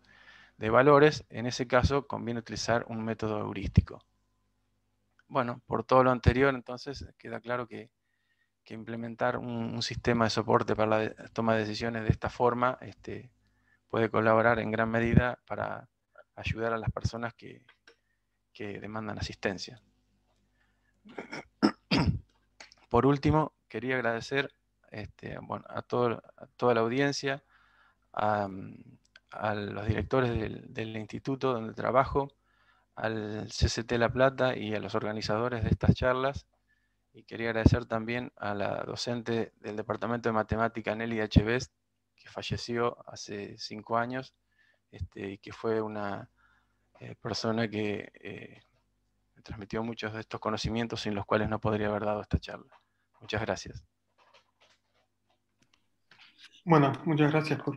valores. En ese caso conviene utilizar un método heurístico. Bueno, por todo lo anterior, entonces queda claro que implementar un sistema de soporte para la toma de decisiones de esta forma puede colaborar en gran medida para ayudar a las personas que demandan asistencia. Por último, quería agradecer bueno, a toda la audiencia, a los directores del instituto donde trabajo, al CCT La Plata y a los organizadores de estas charlas. Y quería agradecer también a la docente del Departamento de Matemática, Nelly Echeverría, que falleció hace 5 años, y que fue una persona que me transmitió muchos de estos conocimientos sin los cuales no podría haber dado esta charla. Muchas gracias. Bueno, muchas gracias por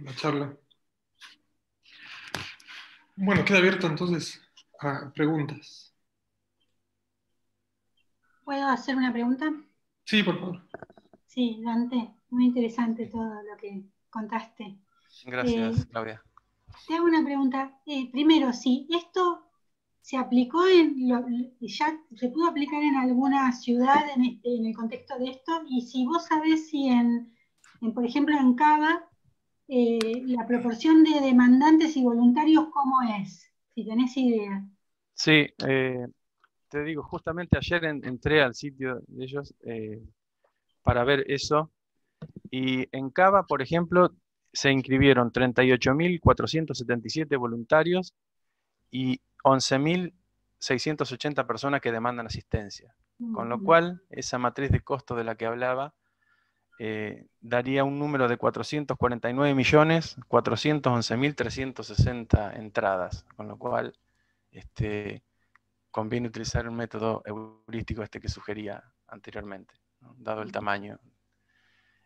la charla. Bueno, queda abierto entonces a preguntas. ¿Puedo hacer una pregunta? Sí, por favor. Sí, Dante, muy interesante todo lo que contaste. Gracias, Claudia. Te hago una pregunta. Primero, si esto se aplicó ya se pudo aplicar en alguna ciudad en el contexto de esto, y si vos sabés si por ejemplo, en Cava, la proporción de demandantes y voluntarios, ¿cómo es? Si tenés idea. Sí, te digo, justamente ayer entré al sitio de ellos para ver eso, y en Cava, por ejemplo, se inscribieron 38.477 voluntarios y 11.680 personas que demandan asistencia. Con lo cual, esa matriz de costo de la que hablaba daría un número de 449.411.360 entradas. Con lo cual, conviene utilizar un método heurístico que sugería anteriormente, ¿no?, dado el tamaño.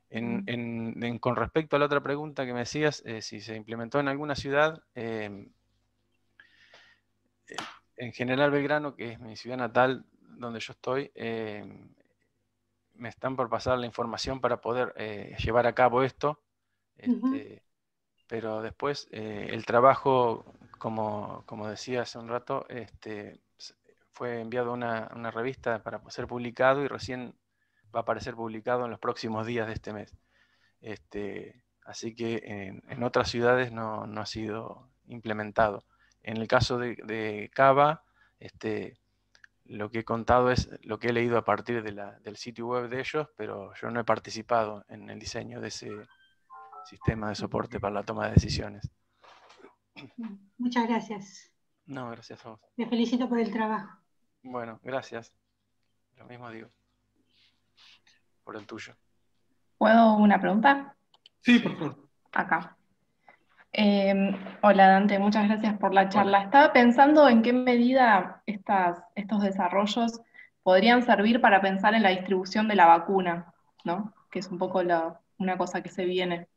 Con respecto a la otra pregunta que me decías, si se implementó en alguna ciudad, en General Belgrano, que es mi ciudad natal, donde yo estoy, me están por pasar la información para poder llevar a cabo esto, pero después el trabajo, como decía hace un rato, fue enviado a una revista para ser publicado y recién va a aparecer publicado en los próximos días de este mes. Así que en otras ciudades no ha sido implementado. En el caso de Cava, lo que he contado es lo que he leído a partir del sitio web de ellos, pero yo no he participado en el diseño de ese sistema de soporte para la toma de decisiones. Muchas gracias. No, gracias a vos. Te felicito por el trabajo. Bueno, gracias. Lo mismo digo. Por el tuyo. ¿Puedo una pregunta? Sí, por favor. Acá. Hola Dante, muchas gracias por la charla. Estaba pensando en qué medida estos desarrollos podrían servir para pensar en la distribución de la vacuna, ¿no? Que es un poco una cosa que se viene.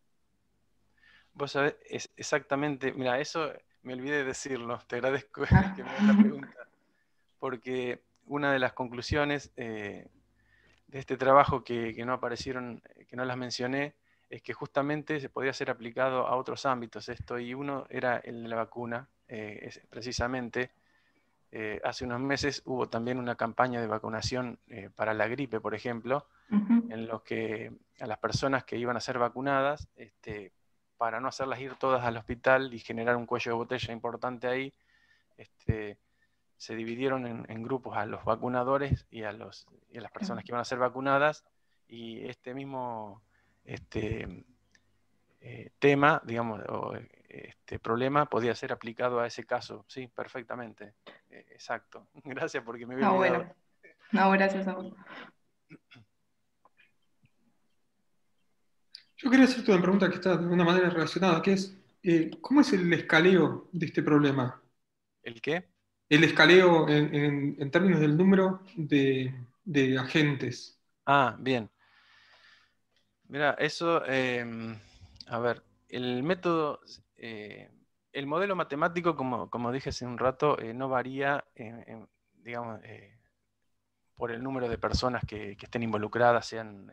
Vos sabés, exactamente, mira, eso me olvidé de decirlo, te agradezco que me hagas la pregunta, porque una de las conclusiones de este trabajo que no aparecieron, que no las mencioné, es que justamente se podría ser aplicado a otros ámbitos esto, y uno era el de la vacuna, precisamente. Hace unos meses hubo también una campaña de vacunación para la gripe, por ejemplo, en los que a las personas que iban a ser vacunadas, para no hacerlas ir todas al hospital y generar un cuello de botella importante ahí, se dividieron en grupos a los vacunadores y a las personas que iban a ser vacunadas, y este mismo tema, digamos, o problema podía ser aplicado a ese caso. Sí, perfectamente. Exacto. Gracias porque me había olvidado. Bueno. No, gracias a vos. Yo quería hacerte una pregunta que está de alguna manera relacionada, que es, ¿cómo es el escaleo de este problema? ¿El qué? El escaleo en términos del número de agentes. Ah, bien. Mira, eso, a ver, el método, el modelo matemático, como dije hace un rato, no varía, digamos, por el número de personas que estén involucradas, sean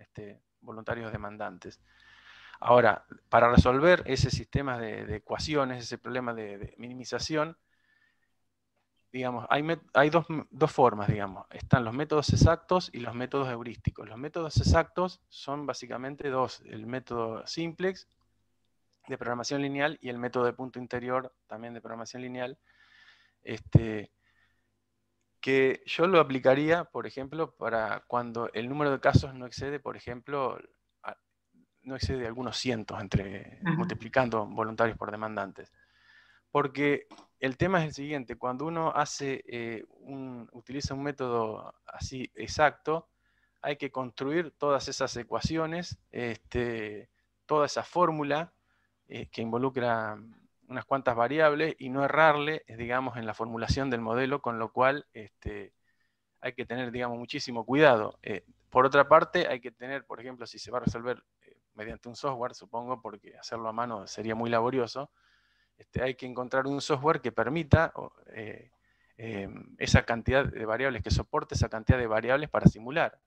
voluntarios demandantes. Ahora, para resolver ese sistema de ecuaciones, ese problema de minimización, digamos, hay dos formas, digamos. Están los métodos exactos y los métodos heurísticos. Los métodos exactos son básicamente dos: el método simplex de programación lineal y el método de punto interior también de programación lineal, que yo lo aplicaría, por ejemplo, para cuando el número de casos no excede, por ejemplo, no excede algunos cientos, multiplicando voluntarios por demandantes. Porque el tema es el siguiente: cuando uno utiliza un método así exacto, hay que construir todas esas ecuaciones, toda esa fórmula que involucra unas cuantas variables, y no errarle, digamos, en la formulación del modelo, con lo cual hay que tener, digamos, muchísimo cuidado. Por otra parte, hay que tener, por ejemplo, si se va a resolver mediante un software, supongo, porque hacerlo a mano sería muy laborioso, hay que encontrar un software que permita esa cantidad de variables, que soporte esa cantidad de variables para simular.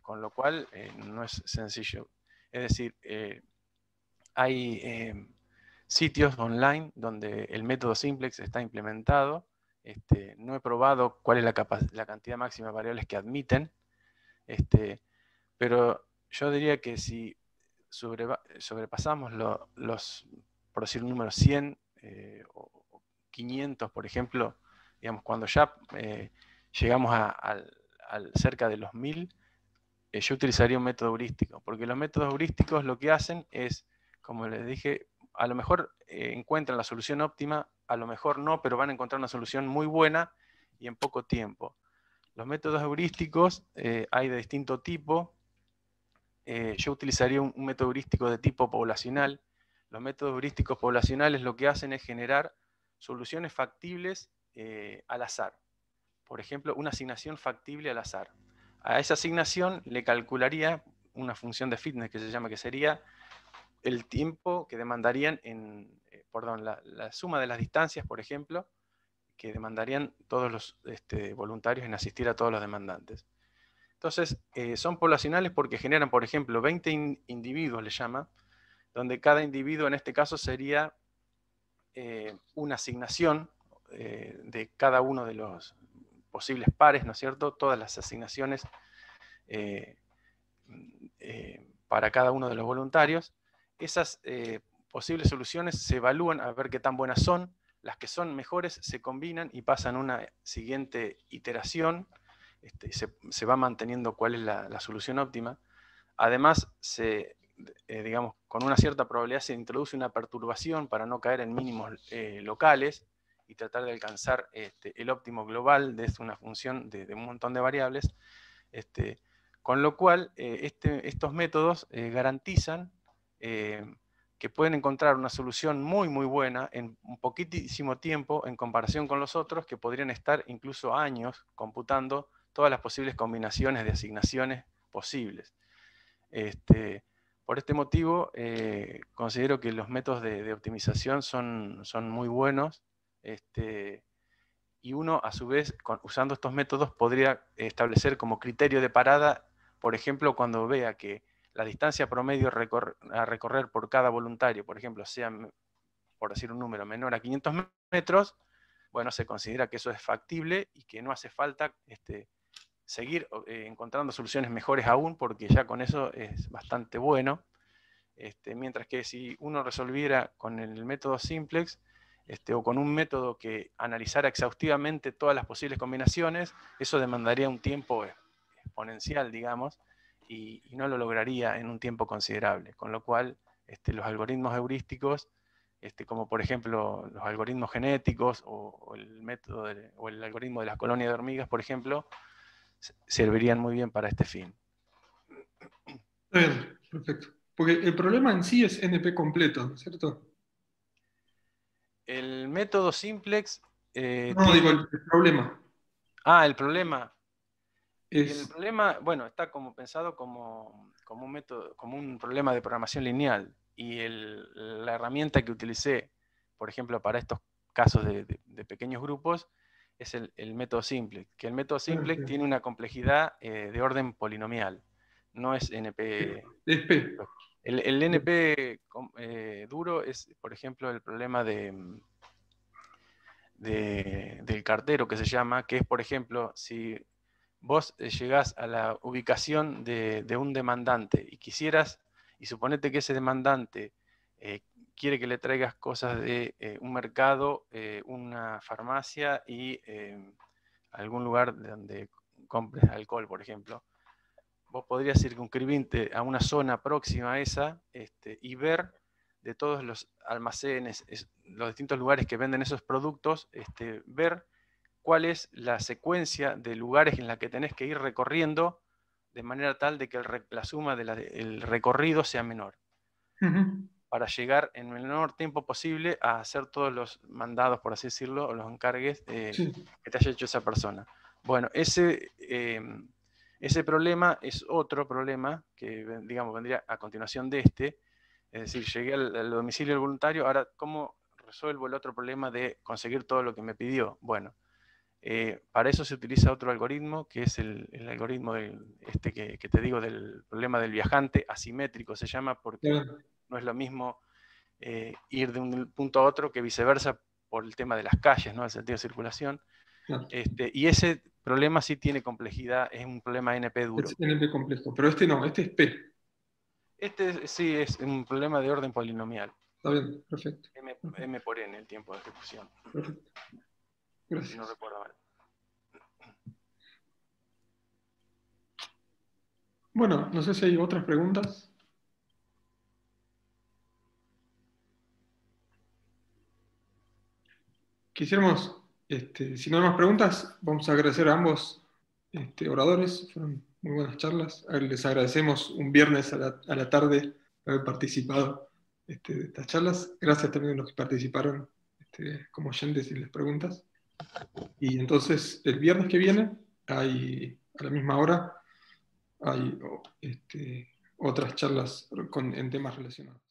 Con lo cual no es sencillo. Es decir, hay sitios online donde el método simplex está implementado. No he probado cuál es la cantidad máxima de variables que admiten, pero yo diría que si sobrepasamos por decir un número, 100 o 500, por ejemplo, digamos, cuando ya llegamos al cerca de los 1000, yo utilizaría un método heurístico, porque los métodos heurísticos lo que hacen es, como les dije, a lo mejor encuentran la solución óptima, a lo mejor no, pero van a encontrar una solución muy buena y en poco tiempo. Los métodos heurísticos hay de distinto tipo. Yo utilizaría un método heurístico de tipo poblacional. Los métodos heurísticos poblacionales lo que hacen es generar soluciones factibles al azar. Por ejemplo, una asignación factible al azar. A esa asignación le calcularía una función de fitness que se llama, que sería el tiempo que demandarían la suma de las distancias, por ejemplo, que demandarían todos los voluntarios en asistir a todos los demandantes. Entonces, son poblacionales porque generan, por ejemplo, 20 individuos, le llama, donde cada individuo en este caso sería una asignación de cada uno de los posibles pares, ¿no es cierto? Todas las asignaciones para cada uno de los voluntarios. Esas posibles soluciones se evalúan a ver qué tan buenas son. Las que son mejores se combinan y pasan a una siguiente iteración. Se va manteniendo cuál es la solución óptima. Además, digamos, con una cierta probabilidad se introduce una perturbación para no caer en mínimos locales y tratar de alcanzar el óptimo global desde una función de un montón de variables. Con lo cual, estos métodos garantizan que pueden encontrar una solución muy, muy buena en un poquitísimo tiempo en comparación con los otros que podrían estar incluso años computando todas las posibles combinaciones de asignaciones posibles. Por este motivo, considero que los métodos de optimización son muy buenos, y uno, a su vez, usando estos métodos, podría establecer como criterio de parada, por ejemplo, cuando vea que la distancia promedio a recorrer por cada voluntario, por ejemplo, sea, por decir un número, menor a 500 metros, bueno, se considera que eso es factible y que no hace falta seguir encontrando soluciones mejores aún, porque ya con eso es bastante bueno. Mientras que si uno resolviera con el método simplex, o con un método que analizara exhaustivamente todas las posibles combinaciones, eso demandaría un tiempo exponencial, digamos, y no lo lograría en un tiempo considerable. Con lo cual, los algoritmos heurísticos, como por ejemplo los algoritmos genéticos o el algoritmo de las colonias de hormigas, por ejemplo, servirían muy bien para este fin. Bien, perfecto. Porque el problema en sí es NP completo, ¿no es cierto? El método simplex No, digo, el problema. el problema. Es... El problema, bueno, está como pensado como un método, como un problema de programación lineal. Y la herramienta que utilicé, por ejemplo, para estos casos de pequeños grupos, es el método simplex. Que el método simplex tiene una complejidad de orden polinomial. No es NP. Es P. El NP duro es, por ejemplo, el problema del cartero, que se llama, que es, por ejemplo, si vos llegás a la ubicación de un demandante y quisieras, y suponete que ese demandante quiere que le traigas cosas de un mercado, una farmacia y algún lugar donde compres alcohol, por ejemplo. Vos podrías circunscribirte a una zona próxima a esa y ver de todos los almacenes, los distintos lugares que venden esos productos, ver cuál es la secuencia de lugares en la que tenés que ir recorriendo de manera tal de que la suma del recorrido sea menor. Para llegar en el menor tiempo posible a hacer todos los mandados, por así decirlo, o los encargues que te haya hecho esa persona. Bueno, ese problema es otro problema que, digamos, vendría a continuación de este. Es decir, llegué al domicilio del voluntario, ahora, ¿cómo resuelvo el otro problema de conseguir todo lo que me pidió? Bueno, para eso se utiliza otro algoritmo, que es el algoritmo que te digo del problema del viajante asimétrico, se llama, porque no es lo mismo ir de un punto a otro que viceversa por el tema de las calles, ¿no? El sentido de circulación. Y ese problema sí tiene complejidad, es un problema NP duro. Es NP complejo, pero este no, este es P. Este sí es un problema de orden polinomial. Está bien, perfecto. M por N, el tiempo de ejecución. Perfecto. Gracias. Si no recuerdo mal. Bueno, no sé si hay otras preguntas. Quisiéramos, si no hay más preguntas, vamos a agradecer a ambos oradores. Fueron muy buenas charlas. Les agradecemos un viernes a la tarde por haber participado de estas charlas. Gracias también a los que participaron como oyentes y les preguntas. Y entonces, el viernes que viene, a la misma hora, hay otras charlas en temas relacionados.